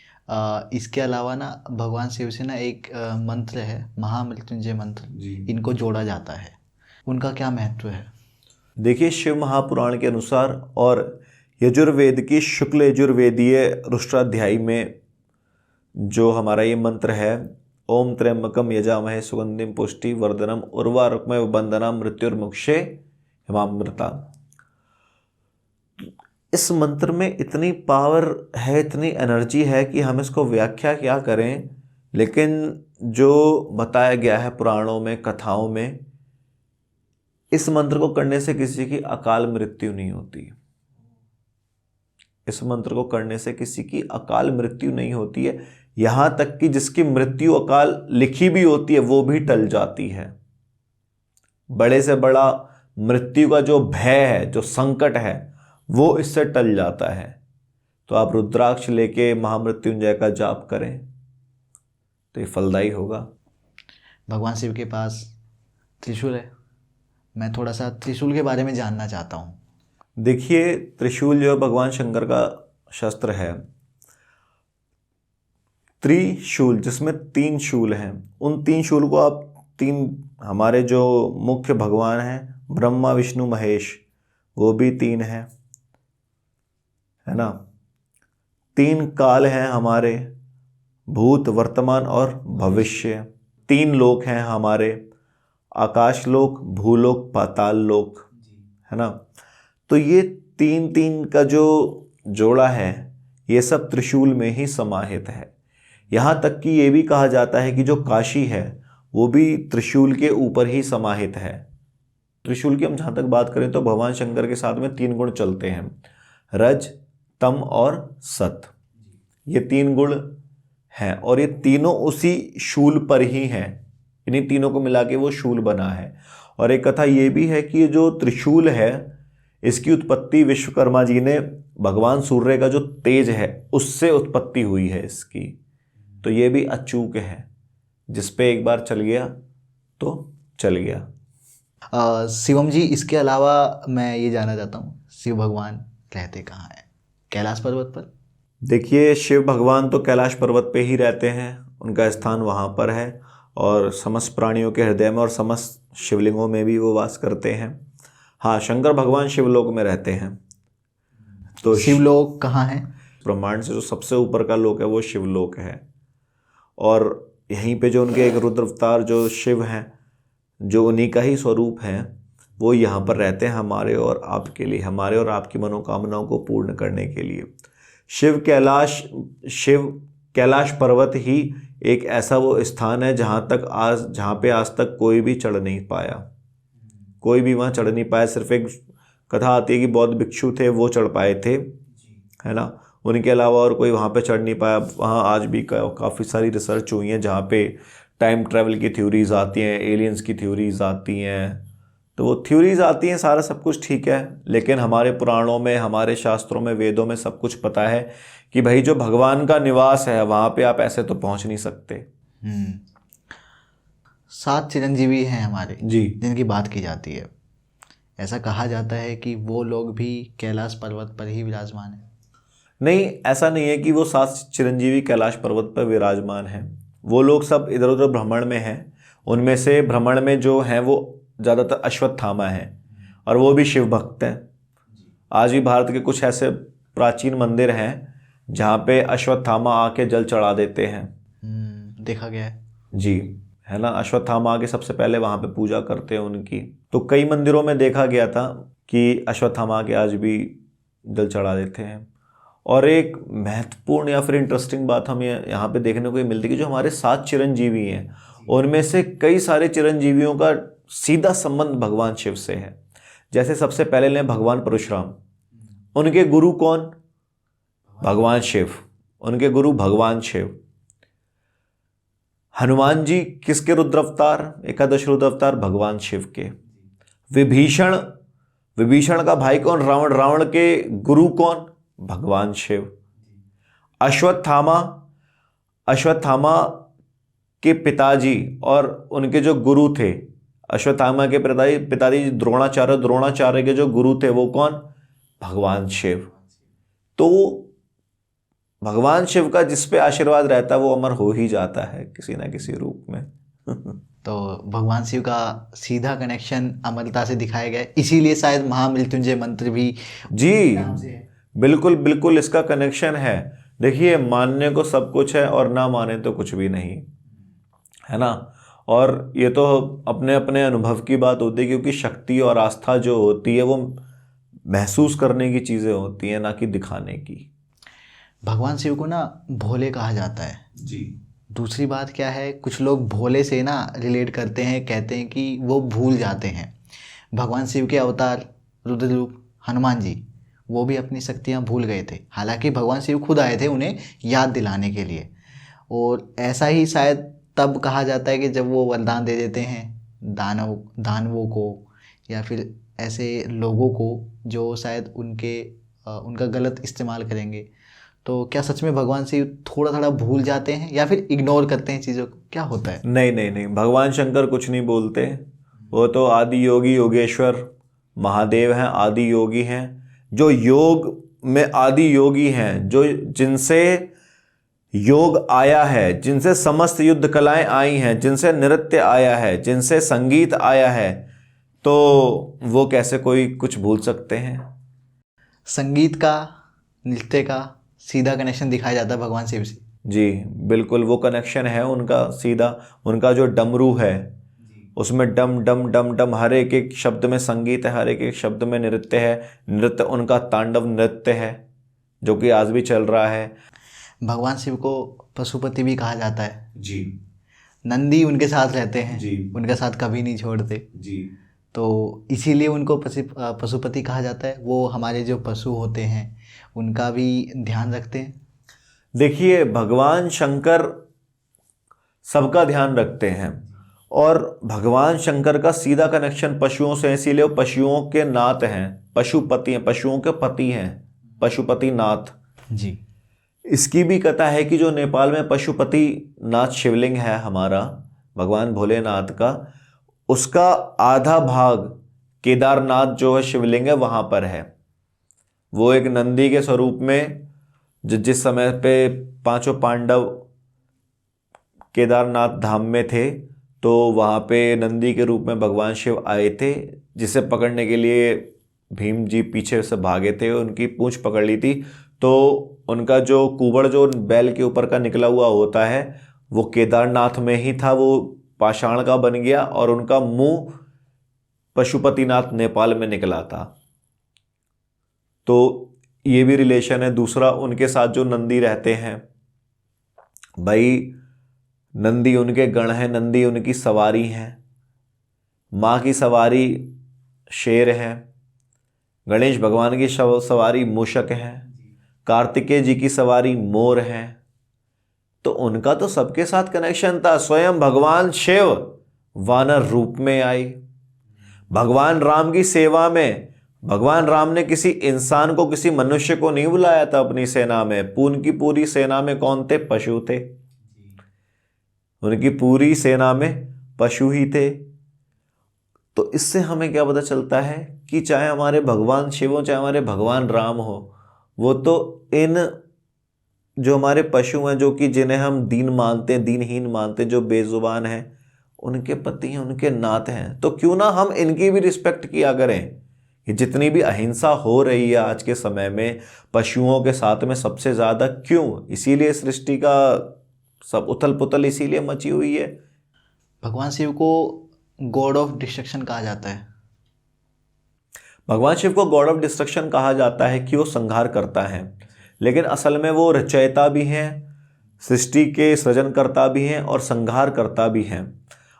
इसके अलावा ना भगवान शिव से ना एक मंत्र है, महामृत्युंजय मंत्र, इनको जोड़ा जाता है, उनका क्या महत्व है? देखिए, शिव महापुराण के अनुसार और यजुर्वेद की शुक्ल यजुर्वेदीय रुष्टाध्यायी में जो हमारा ये मंत्र है, ओम त्र्यंबकम यजामहे सुगंधिम पुष्टि वर्धनम उर्वारुकमय बंधनम मृत्युर्मुक्षे हिमामृता। इस मंत्र में इतनी पावर है, इतनी एनर्जी है कि हम इसको व्याख्या क्या करें, लेकिन जो बताया गया है पुराणों में, कथाओं में, इस मंत्र को करने से किसी की अकाल मृत्यु नहीं होती। इस मंत्र को करने से किसी की अकाल मृत्यु नहीं होती है, यहां तक कि जिसकी मृत्यु अकाल लिखी भी होती है वो भी टल जाती है। बड़े से बड़ा मृत्यु का जो भय है, जो संकट है, वो इससे टल जाता है। तो आप रुद्राक्ष लेके महामृत्युंजय का जाप करें तो ये फलदायी होगा। भगवान शिव के पास त्रिशूल है, मैं थोड़ा सा त्रिशूल के बारे में जानना चाहता हूँ। देखिए, त्रिशूल जो भगवान शंकर का शस्त्र है, त्रिशूल जिसमें 3 शूल हैं, उन 3 शूल को आप 3, हमारे जो मुख्य भगवान हैं ब्रह्मा विष्णु महेश, वो भी 3 हैं, है ना। 3 काल हैं हमारे, भूत वर्तमान और भविष्य। 3 लोक हैं हमारे, आकाश लोक, भूलोक, पाताल लोक, है ना। तो ये 3 का जो जोड़ा है, ये सब त्रिशूल में ही समाहित है। यहाँ तक कि ये भी कहा जाता है कि जो काशी है वो भी त्रिशूल के ऊपर ही समाहित है। त्रिशूल की हम जहाँ तक बात करें तो भगवान शंकर के साथ में 3 गुण चलते हैं, रज, तम और सत। ये 3 गुण हैं और ये तीनों उसी शूल पर ही हैं। इन्हीं तीनों को मिला के वो शूल बना है। और एक कथा ये भी है कि ये जो त्रिशूल है, इसकी उत्पत्ति विश्वकर्मा जी ने भगवान सूर्य का जो तेज है उससे उत्पत्ति हुई है इसकी। तो ये भी अचूक है, जिस पे एक बार चल गया तो चल गया। शिवम जी, इसके अलावा मैं ये जानना चाहता हूँ, शिव भगवान रहते कहाँ हैं? कैलाश पर्वत पर? देखिए, शिव भगवान तो कैलाश पर्वत पे ही रहते हैं, उनका स्थान वहाँ पर है और समस्त प्राणियों के हृदय में और समस्त शिवलिंगों में भी वो वास करते हैं। हाँ, शंकर भगवान शिवलोक में रहते हैं। तो शिवलोक कहाँ है? ब्रह्मांड से जो सबसे ऊपर का लोक है वो शिवलोक है। और यहीं पे जो उनके एक रुद्र अवतार जो शिव हैं, जो उन्हीं का ही स्वरूप है, वो यहाँ पर रहते हैं हमारे और आपके लिए, हमारे और आपकी मनोकामनाओं को पूर्ण करने के लिए। शिव कैलाश पर्वत ही एक ऐसा वो स्थान है जहाँ पे आज तक कोई भी चढ़ नहीं पाया, कोई भी वहाँ चढ़ नहीं पाया। सिर्फ एक कथा आती है कि बौद्ध भिक्षु थे, वो चढ़ पाए थे, है ना। उनके अलावा और कोई वहाँ पे चढ़ नहीं पाया। वहाँ आज भी काफ़ी सारी रिसर्च हुई है जहाँ पे टाइम ट्रैवल की थ्योरीज आती हैं, एलियंस की थ्योरीज आती हैं। तो वो थ्योरीज आती हैं, सारा सब कुछ ठीक है, लेकिन हमारे पुराणों में, हमारे शास्त्रों में, वेदों में सब कुछ पता है कि भाई जो भगवान का निवास है वहाँ पे आप ऐसे तो पहुँच नहीं सकते। 7 चिरंजीवी हैं हमारे जी, जिनकी बात की जाती है। ऐसा कहा जाता है कि वो लोग भी कैलाश पर्वत पर ही विराजमान हैं। नहीं, ऐसा नहीं है कि वो 7 चिरंजीवी कैलाश पर्वत पर विराजमान हैं। वो लोग सब इधर उधर भ्रमण में हैं। उनमें से भ्रमण में जो हैं वो ज़्यादातर अश्वत्थामा हैं और वो भी शिव भक्त हैं। आज भी भारत के कुछ ऐसे प्राचीन मंदिर हैं जहाँ पे अश्वत्थामा आके जल चढ़ा देते हैं। देखा गया है जी, है ना। अश्वत्थामा आके सबसे पहले वहाँ पे पूजा करते हैं उनकी। तो कई मंदिरों में देखा गया था कि अश्वत्थामा के आज भी जल चढ़ा देते हैं। और एक महत्वपूर्ण या फिर इंटरेस्टिंग बात हमें यहाँ पे देखने को मिलती है कि जो हमारे 7 चिरंजीवी हैं, उनमें से कई सारे चिरंजीवियों का सीधा संबंध भगवान शिव से है। जैसे सबसे पहले लें भगवान परशुराम, उनके गुरु कौन? भगवान शिव, उनके गुरु भगवान शिव। हनुमान जी किसके रुद्र अवतार? एकादश रुद्र अवतार भगवान शिव के। विभीषण का भाई कौन? रावण, रावण के गुरु कौन? भगवान शिव। अश्वत्थामा, अश्वत्थामा के पिताजी और उनके जो गुरु थे, अश्वत्थामा के पिताजी द्रोणाचार्य, द्रोणाचार्य के जो गुरु थे वो कौन? भगवान शिव। तो भगवान शिव का जिस पे आशीर्वाद रहता है वो अमर हो ही जाता है किसी ना किसी रूप में। तो भगवान शिव का सीधा कनेक्शन अमरता से दिखाया गया है, इसीलिए शायद महामृत्युंजय मंत्र भी जी बिल्कुल बिल्कुल इसका कनेक्शन है। देखिए, मानने को सब कुछ है और ना माने तो कुछ भी नहीं, है ना। और ये तो अपने अपने अनुभव की बात होती है, क्योंकि शक्ति और आस्था जो होती है वो महसूस करने की चीज़ें होती हैं, ना कि दिखाने की। भगवान शिव को ना भोले कहा जाता है जी। दूसरी बात क्या है, कुछ लोग भोले से ना रिलेट करते हैं, कहते हैं कि वो भूल जाते हैं। भगवान शिव के अवतार रुद्र रूप हनुमान जी, वो भी अपनी शक्तियाँ भूल गए थे, हालांकि भगवान शिव खुद आए थे उन्हें याद दिलाने के लिए। और ऐसा ही शायद तब कहा जाता है कि जब वो वरदान दे देते हैं दानवों को या फिर ऐसे लोगों को जो शायद उनका गलत इस्तेमाल करेंगे। तो क्या सच में भगवान शिव थोड़ा थोड़ा भूल जाते हैं या फिर इग्नोर करते हैं चीज़ों को, क्या होता है? नहीं नहीं नहीं, भगवान शंकर कुछ नहीं बोलते। वो तो आदि योगी योगेश्वर महादेव हैं, आदि योगी हैं, जो योग में आदि योगी हैं, जो जिनसे योग आया है, जिनसे समस्त युद्ध कलाएं आई हैं, जिनसे नृत्य आया है, जिनसे संगीत आया है, तो वो कैसे कोई कुछ भूल सकते हैं? संगीत का, नृत्य का सीधा कनेक्शन दिखाया जाता है भगवान शिव से। जी बिल्कुल, वो कनेक्शन है उनका सीधा। उनका जो डमरू है उसमें डम डम डम डम, हर एक एक शब्द में संगीत है, हर एक एक शब्द में नृत्य है। नृत्य उनका तांडव नृत्य है जो कि आज भी चल रहा है। भगवान शिव को पशुपति भी कहा जाता है जी। नंदी उनके साथ रहते हैं जी। उनका साथ कभी नहीं छोड़ते, जी। तो इसीलिए उनको पशुपति कहा जाता है। वो हमारे जो पशु होते हैं उनका भी ध्यान रखते हैं। देखिए, भगवान शंकर सबका ध्यान रखते हैं और भगवान शंकर का सीधा कनेक्शन पशुओं से है, इसीलिए वो पशुओं के नाथ हैं, पशुपति हैं, पशुओं के पति हैं, पशुपति नाथ। जी। इसकी भी कथा है कि जो नेपाल में पशुपति नाथ शिवलिंग है हमारा भगवान भोलेनाथ का, उसका आधा भाग केदारनाथ जो है शिवलिंग है वहाँ पर है। वो एक नंदी के स्वरूप में, जिस समय पे पांचों पांडव केदारनाथ धाम में थे, तो वहाँ पे नंदी के रूप में भगवान शिव आए थे, जिसे पकड़ने के लिए भीम जी पीछे से भागे थे, उनकी पूंछ पकड़ ली थी। तो उनका जो कुबड़ जो बैल के ऊपर का निकला हुआ होता है वो केदारनाथ में ही था, वो पाषाण का बन गया और उनका मुंह पशुपतिनाथ नेपाल में निकला था। तो ये भी रिलेशन है। दूसरा, उनके साथ जो नंदी रहते हैं, भाई नंदी उनके गण हैं, नंदी उनकी सवारी हैं। माँ की सवारी शेर है, गणेश भगवान की सवारी मूषक है, कार्तिकेय जी की सवारी मोर है। तो उनका तो सबके साथ कनेक्शन था। स्वयं भगवान शिव वानर रूप में आए भगवान राम की सेवा में। भगवान राम ने किसी इंसान को, किसी मनुष्य को नहीं बुलाया था अपनी सेना में। उनकी पूरी सेना में कौन थे? पशु थे। उनकी पूरी सेना में पशु ही थे। तो इससे हमें क्या पता चलता है कि चाहे हमारे भगवान शिव हो, चाहे हमारे भगवान राम हो, वो तो इन जो हमारे पशु हैं, जो कि जिन्हें हम दीन मानते हैं, दीनहीन मानते हैं, जो बेजुबान हैं, उनके पति हैं, उनके नाथ हैं। तो क्यों ना हम इनकी भी रिस्पेक्ट किया करें। ये जितनी भी अहिंसा हो रही है आज के समय में पशुओं के साथ में सबसे ज़्यादा, क्यों? इसीलिए सृष्टि का सब उथल पुथल इसीलिए मची हुई है। भगवान शिव को गॉड ऑफ डिस्ट्रक्शन कहा जाता है। भगवान शिव को गॉड ऑफ डिस्ट्रक्शन कहा जाता है कि वो संहार करता है, लेकिन असल में वो रचयिता भी हैं, सृष्टि के सृजनकर्ता भी हैं और संहार करता भी हैं।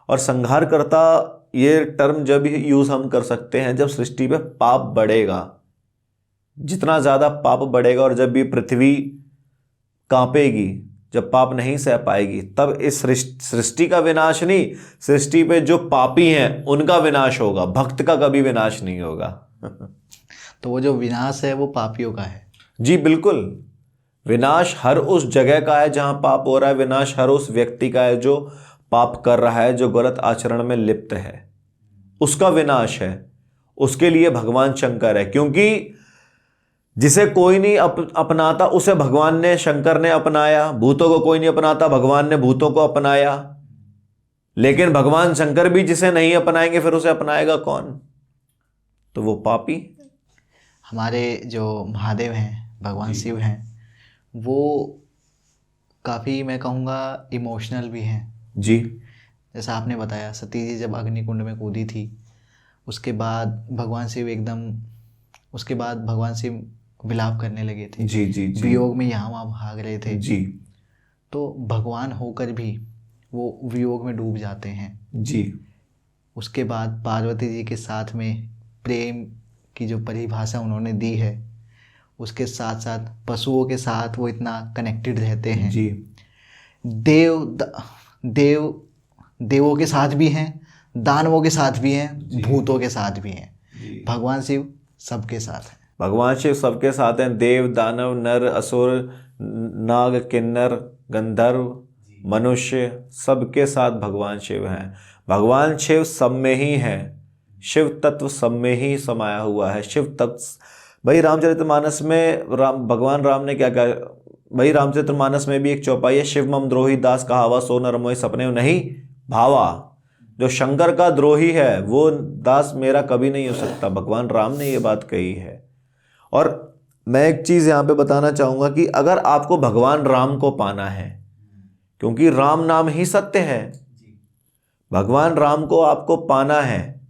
और संहार करता ये टर्म जब यूज़ हम कर सकते हैं जब सृष्टि पे पाप बढ़ेगा। जितना ज़्यादा पाप बढ़ेगा और जब भी पृथ्वी कांपेगी, जब पाप नहीं सह पाएगी, तब इस सृष्टि का विनाश नहीं, सृष्टि पे जो पापी हैं उनका विनाश होगा। भक्त का कभी विनाश नहीं होगा। तो वो जो विनाश है वो पापियों का है। जी बिल्कुल, विनाश हर उस जगह का है जहां पाप हो रहा है, विनाश हर उस व्यक्ति का है जो पाप कर रहा है, जो गलत आचरण में लिप्त है, उसका विनाश है। उसके लिए भगवान शंकर है, क्योंकि जिसे कोई नहीं अपनाता उसे भगवान ने, शंकर ने अपनाया। भूतों को कोई नहीं अपनाता, भगवान ने भूतों को अपनाया। लेकिन भगवान शंकर भी जिसे नहीं अपनाएंगे फिर उसे अपनाएगा कौन? तो वो पापी। हमारे जो महादेव हैं, भगवान शिव हैं, वो काफ़ी, मैं कहूँगा, इमोशनल भी हैं। जी। जैसा आपने बताया, सती जी जब अग्निकुंड में कूदी थी, उसके बाद भगवान शिव एकदम, उसके बाद भगवान शिव विलाप करने लगे थे। जी जी जी वियोग में यहाँ वहाँ भाग रहे थे। जी तो भगवान होकर भी वो वियोग में डूब जाते हैं। जी। उसके बाद पार्वती जी के साथ में प्रेम की जो परिभाषा उन्होंने दी है, उसके साथ साथ पशुओं के साथ वो इतना कनेक्टेड रहते हैं। जी देव देवों के साथ भी हैं, दानवों के साथ भी हैं, भूतों के साथ भी हैं। भगवान शिव सबके साथ हैं। भगवान शिव सबके साथ हैं। देव, दानव, नर, असुर, नाग, किन्नर, गंधर्व, मनुष्य, सबके साथ भगवान शिव हैं। भगवान शिव सब में ही है। शिव तत्व सब में ही समाया हुआ है। शिव तत्व, भाई रामचरितमानस में भगवान राम ने क्या कहा? भाई रामचरितमानस में भी एक चौपाई है, शिव मम द्रोही दास कहावा सो नर मोहि सपने नहीं भावा। जो शंकर का द्रोही है वो दास मेरा कभी नहीं हो सकता। भगवान राम ने ये बात कही है। और मैं एक चीज़ यहाँ पे बताना चाहूँगा कि अगर आपको भगवान राम को पाना है, क्योंकि राम नाम ही सत्य है, भगवान राम को आपको पाना है,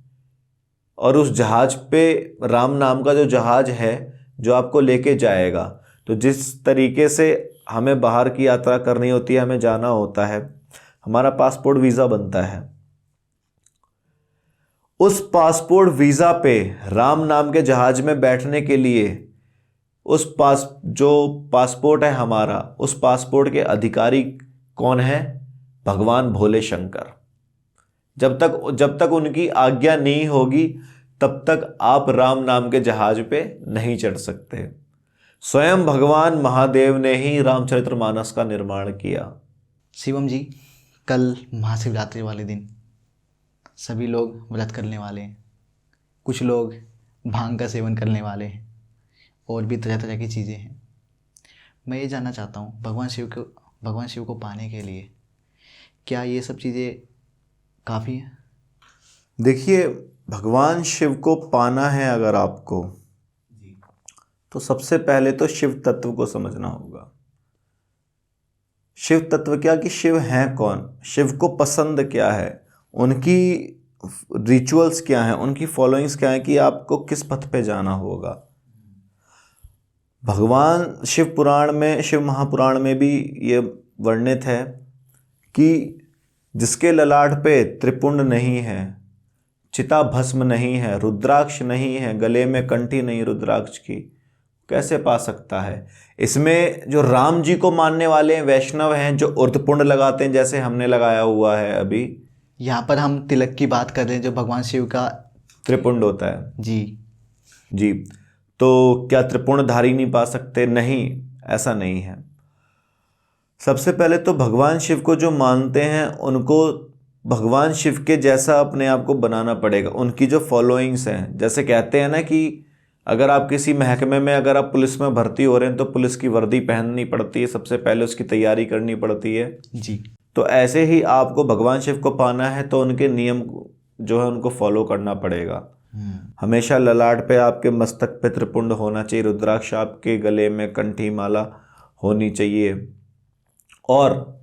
और उस जहाज पे राम नाम का जो जहाज है जो आपको लेके जाएगा, तो जिस तरीके से हमें बाहर की यात्रा करनी होती है, हमें जाना होता है, हमारा पासपोर्ट वीज़ा बनता है, उस पासपोर्ट वीज़ा पे राम नाम के जहाज में बैठने के लिए जो पासपोर्ट है हमारा, उस पासपोर्ट के अधिकारी कौन है? भगवान भोले शंकर। जब तक उनकी आज्ञा नहीं होगी तब तक आप राम नाम के जहाज पे नहीं चढ़ सकते। स्वयं भगवान महादेव ने ही रामचरितमानस का निर्माण किया। शिवम जी, कल महाशिवरात्रि वाले दिन सभी लोग व्रत करने वाले हैं, कुछ लोग भांग का सेवन करने वाले हैं, और भी तरह तरह की चीज़ें हैं। मैं ये जानना चाहता हूँ, भगवान शिव को पाने के लिए क्या ये सब चीज़ें काफ़ी हैं? देखिए, भगवान शिव को पाना है अगर आपको, तो सबसे पहले तो शिव तत्व को समझना होगा। शिव तत्व क्या, कि शिव हैं कौन, शिव को पसंद क्या है, उनकी रिचुअल्स क्या हैं, उनकी फॉलोइंग्स क्या है, कि आपको किस पथ पे जाना होगा। भगवान शिव पुराण में, शिव महापुराण में भी ये वर्णित है कि जिसके ललाट पे त्रिपुंड नहीं है, चिता भस्म नहीं है, रुद्राक्ष नहीं है, गले में कंठी नहीं रुद्राक्ष की, कैसे पा सकता है। इसमें जो राम जी को मानने वाले वैष्णव हैं, जो उर्धपुंड लगाते हैं, जैसे हमने लगाया हुआ है अभी, यहाँ पर हम तिलक की बात कर रहे हैं, जो भगवान शिव का त्रिपुंड होता है। जी जी, तो क्या त्रिपुंडधारी नहीं पा सकते? नहीं, ऐसा नहीं है। सबसे पहले तो भगवान शिव को जो मानते हैं उनको भगवान शिव के जैसा अपने आप को बनाना पड़ेगा। उनकी जो फॉलोइंग्स हैं, जैसे कहते हैं ना कि अगर आप किसी महकमे में, अगर आप पुलिस में भर्ती हो रहे हैं तो पुलिस की वर्दी पहननी पड़ती है, सबसे पहले उसकी तैयारी करनी पड़ती है जी। तो ऐसे ही आपको भगवान शिव को पाना है तो उनके नियम जो है उनको फॉलो करना पड़ेगा। हमेशा ललाट पे, आपके मस्तक पे त्रिपुंड होना चाहिए, रुद्राक्ष आपके गले में कंठी माला होनी चाहिए, और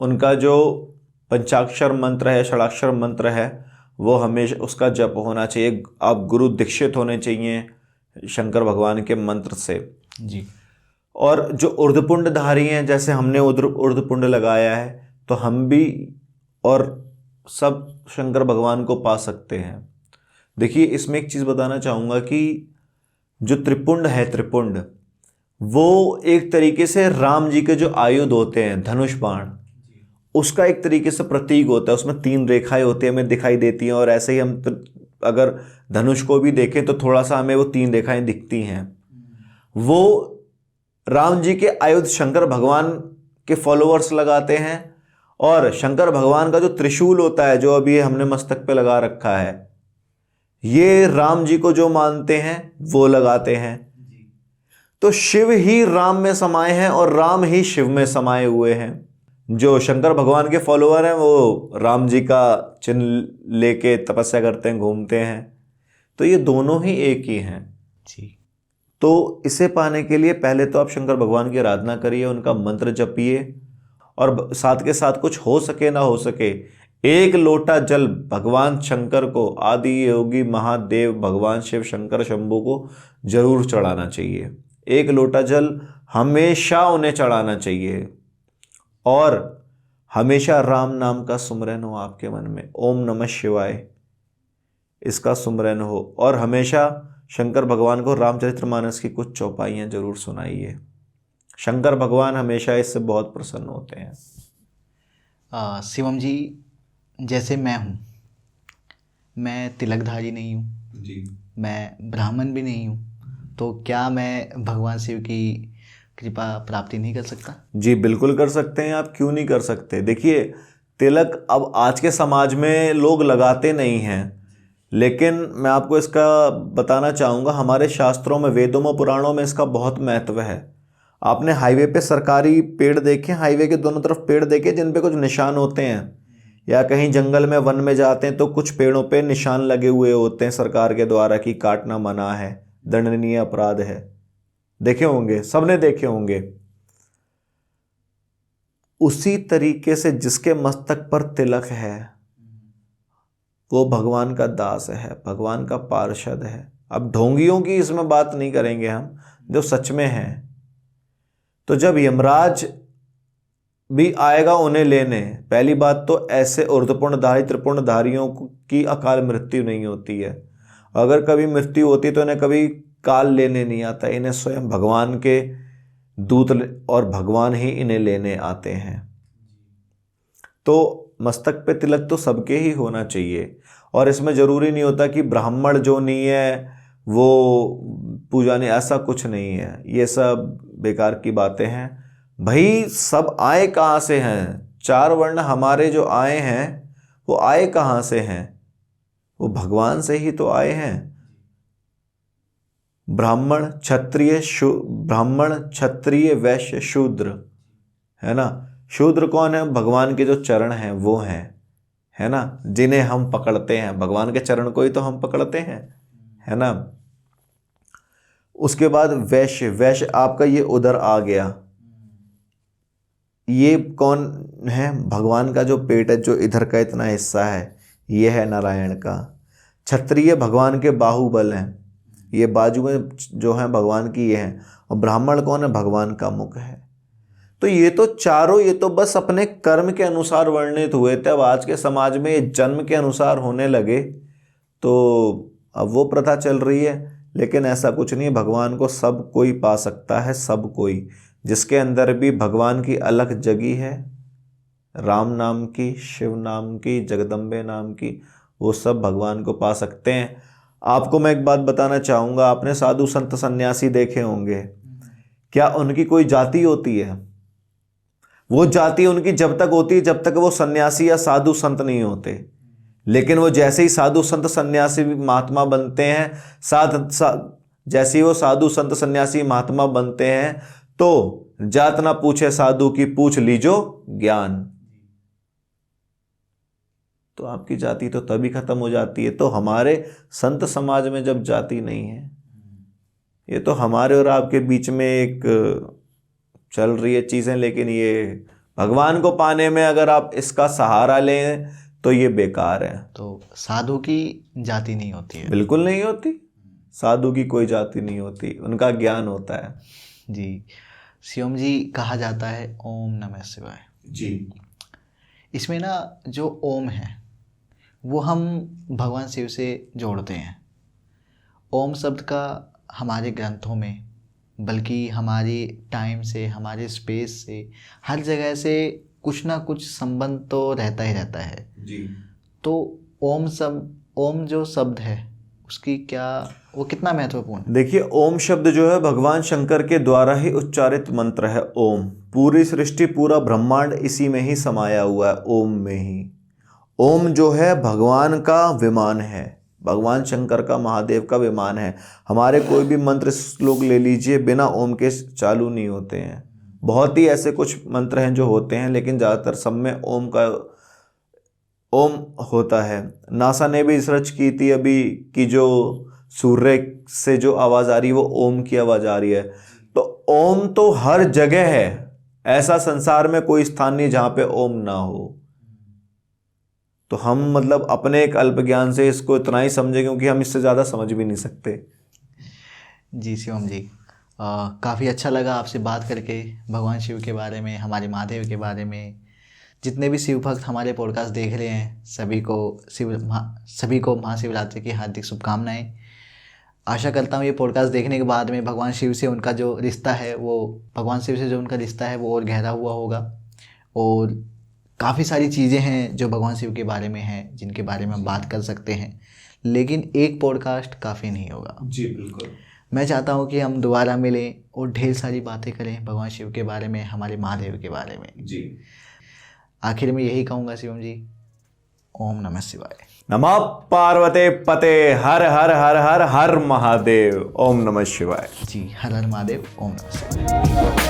उनका जो पंचाक्षर मंत्र है, षडाक्षर मंत्र है, वो हमेशा उसका जप होना चाहिए। आप गुरु दीक्षित होने चाहिए शंकर भगवान के मंत्र से जी। और जो ऊर्ध्वपुंडधारी हैं, जैसे हमने ऊर्ध्वपुंड लगाया है, तो हम भी और सब शंकर भगवान को पा सकते हैं। देखिए, इसमें एक चीज़ बताना चाहूँगा कि जो त्रिपुंड है, त्रिपुंड वो एक तरीके से राम जी के जो आयुध होते हैं, धनुष बाण, उसका एक तरीके से प्रतीक होता है। उसमें 3 रेखाएं होती हैं, हमें दिखाई देती हैं, और ऐसे ही हम अगर धनुष को भी देखें तो थोड़ा सा हमें वो 3 रेखाएं दिखती हैं। वो राम जी के आयुध शंकर भगवान के फॉलोअर्स लगाते हैं, और शंकर भगवान का जो त्रिशूल होता है जो अभी हमने मस्तक पे लगा रखा है, ये राम जी को जो मानते हैं वो लगाते हैं। तो शिव ही राम में समाये हैं और राम ही शिव में समाये हुए हैं। जो शंकर भगवान के फॉलोअर हैं वो राम जी का चिन्ह लेके तपस्या करते हैं, घूमते हैं। तो ये दोनों ही एक ही हैं जी। तो इसे पाने के लिए पहले तो आप शंकर भगवान की आराधना करिए, उनका मंत्र जपिए, और साथ के साथ कुछ हो सके ना हो सके, एक लोटा जल भगवान शंकर को, आदि योगी महादेव भगवान शिव शंकर शंभू को जरूर चढ़ाना चाहिए। एक लोटा जल हमेशा उन्हें चढ़ाना चाहिए, और हमेशा राम नाम का सुमरन हो आपके मन में, ओम नमः शिवाय इसका सुमरन हो, और हमेशा शंकर भगवान को रामचरितमानस की कुछ चौपाइयाँ जरूर सुनाइए। शंकर भगवान हमेशा इससे बहुत प्रसन्न होते हैं। शिवम जी, जैसे मैं हूँ, मैं तिलकधारी नहीं हूँ जी, मैं ब्राह्मण भी नहीं हूँ, तो क्या मैं भगवान शिव की कृपा प्राप्ति नहीं कर सकता? जी बिल्कुल कर सकते हैं आप, क्यों नहीं कर सकते। देखिए, तिलक अब आज के समाज में लोग लगाते नहीं हैं, लेकिन मैं आपको इसका बताना चाहूँगा, हमारे शास्त्रों में, वेदों में, पुराणों में इसका बहुत महत्व है। आपने हाईवे पे सरकारी पेड़ देखे, हाईवे के दोनों तरफ पेड़ देखे जिन पे कुछ निशान होते हैं, या कहीं जंगल में वन में जाते हैं तो कुछ पेड़ों पे निशान लगे हुए होते हैं सरकार के द्वारा कि काटना मना है, दंडनीय अपराध है। देखे होंगे, सबने देखे होंगे। उसी तरीके से जिसके मस्तक पर तिलक है वो भगवान का दास है, भगवान का पार्षद है। अब ढोंगियों की इसमें बात नहीं करेंगे हम, जो सच में हैं। तो जब यमराज भी आएगा उन्हें लेने, पहली बात तो ऐसे ऊर्ध्वपुंडधारी त्रिपुंडधारियों की अकाल मृत्यु नहीं होती है। अगर कभी मृत्यु होती तो इन्हें कभी काल लेने नहीं आता, इन्हें स्वयं भगवान के दूत और भगवान ही इन्हें लेने आते हैं। तो मस्तक पे तिलक तो सबके ही होना चाहिए, और इसमें जरूरी नहीं होता कि ब्राह्मण जो नहीं है वो पूजा नहीं, ऐसा कुछ नहीं है। ये सब बेकार की बातें हैं। भाई सब आए कहाँ से हैं? चार वर्ण हमारे जो आए हैं वो आए कहाँ से हैं? वो भगवान से ही तो आए हैं। ब्राह्मण क्षत्रिय वैश्य शूद्र, है ना। शूद्र कौन है? भगवान के जो चरण हैं वो हैं, है ना, जिन्हें हम पकड़ते हैं। भगवान के चरण को ही तो हम पकड़ते हैं, है ना। उसके बाद वैश्य आपका ये उधर आ गया। ये कौन है? भगवान का जो पेट है, जो इधर का इतना हिस्सा है, ये है नारायण का। क्षत्रिय भगवान के बाहुबल हैं, ये बाजू में जो है भगवान की ये हैं। और ब्राह्मण कौन है? भगवान का मुख है। तो ये तो चारों, ये तो बस अपने कर्म के अनुसार वर्णित हुए थे। अब आज के समाज में ये जन्म के अनुसार होने लगे, तो अब वो प्रथा चल रही है। लेकिन ऐसा कुछ नहीं, भगवान को सब कोई पा सकता है, सब कोई। जिसके अंदर भी भगवान की अलग जगी है, राम नाम की, शिव नाम की, जगदम्बे नाम की, वो सब भगवान को पा सकते हैं। आपको मैं एक बात बताना चाहूँगा, आपने साधु संत सन्यासी देखे होंगे, क्या उनकी कोई जाति होती है? वो जाति उनकी जब तक होती है जब तक वो सन्यासी या साधु संत नहीं होते। लेकिन वो जैसे ही साधु संत सन्यासी महात्मा बनते हैं, जैसे ही वो साधु संत सन्यासी महात्मा बनते हैं, तो जात ना पूछे साधु की, पूछ लीजो ज्ञान। तो आपकी जाति तो तभी खत्म हो जाती है। तो हमारे संत समाज में जब जाति नहीं है, ये तो हमारे और आपके बीच में एक चल रही है चीजें। लेकिन ये भगवान को पाने में अगर आप इसका सहारा लें तो ये बेकार है। तो साधु की जाति नहीं होती है? बिल्कुल नहीं होती, साधु की कोई जाति नहीं होती, उनका ज्ञान होता है। जी। शिवम जी, कहा जाता है ओम नमः शिवाय जी। इसमें ना जो ओम है वो हम भगवान शिव से जोड़ते हैं। ओम शब्द का हमारे ग्रंथों में, बल्कि हमारे टाइम से, हमारे स्पेस से, हर जगह से कुछ ना कुछ संबंध तो रहता ही रहता है। जी। तो ओम जो शब्द है उसकी क्या, वो कितना महत्वपूर्ण? देखिए, ओम शब्द जो है भगवान शंकर के द्वारा ही उच्चारित मंत्र है। ओम, पूरी सृष्टि, पूरा ब्रह्मांड इसी में ही समाया हुआ है, ओम में ही। ओम जो है भगवान का विमान है, भगवान शंकर का, महादेव का विमान है। हमारे कोई भी मंत्र श्लोक ले लीजिए, बिना ओम के चालू नहीं होते हैं। बहुत ही ऐसे कुछ मंत्र हैं जो होते हैं, लेकिन ज़्यादातर सब में ओम होता है। नासा ने भी रिसर्च की थी अभी कि जो सूर्य से जो आवाज़ आ रही है वो ओम की आवाज़ आ रही है। तो ओम तो हर जगह है, ऐसा संसार में कोई स्थान नहीं जहाँ पे ओम ना हो। तो हम मतलब अपने एक अल्प ज्ञान से इसको इतना ही समझे, क्योंकि हम इससे ज़्यादा समझ भी नहीं सकते। जी शिवम जी, काफ़ी अच्छा लगा आपसे बात करके, भगवान शिव के बारे में, हमारे महादेव के बारे में। जितने भी शिव भक्त हमारे पॉडकास्ट देख रहे हैं, सभी को महाशिवरात्रि की हार्दिक शुभकामनाएं। आशा करता हूँ ये पॉडकास्ट देखने के बाद में भगवान शिव से उनका जो रिश्ता है वो और गहरा हुआ होगा। और काफ़ी सारी चीज़ें हैं जो भगवान शिव के बारे में हैं, जिनके बारे में हम बात कर सकते हैं, लेकिन एक पॉडकास्ट काफ़ी नहीं होगा। जी बिल्कुल। मैं चाहता हूँ कि हम दोबारा मिलें और ढेर सारी बातें करें भगवान शिव के बारे में, हमारे महादेव के बारे में। जी, आखिर में यही कहूँगा शिवम जी, ओम नमः शिवाय। नमः पार्वते पते, हर हर हर हर हर महादेव। ओम नमः शिवाय। जी, हर हर महादेव, ओम नमः शिवाय।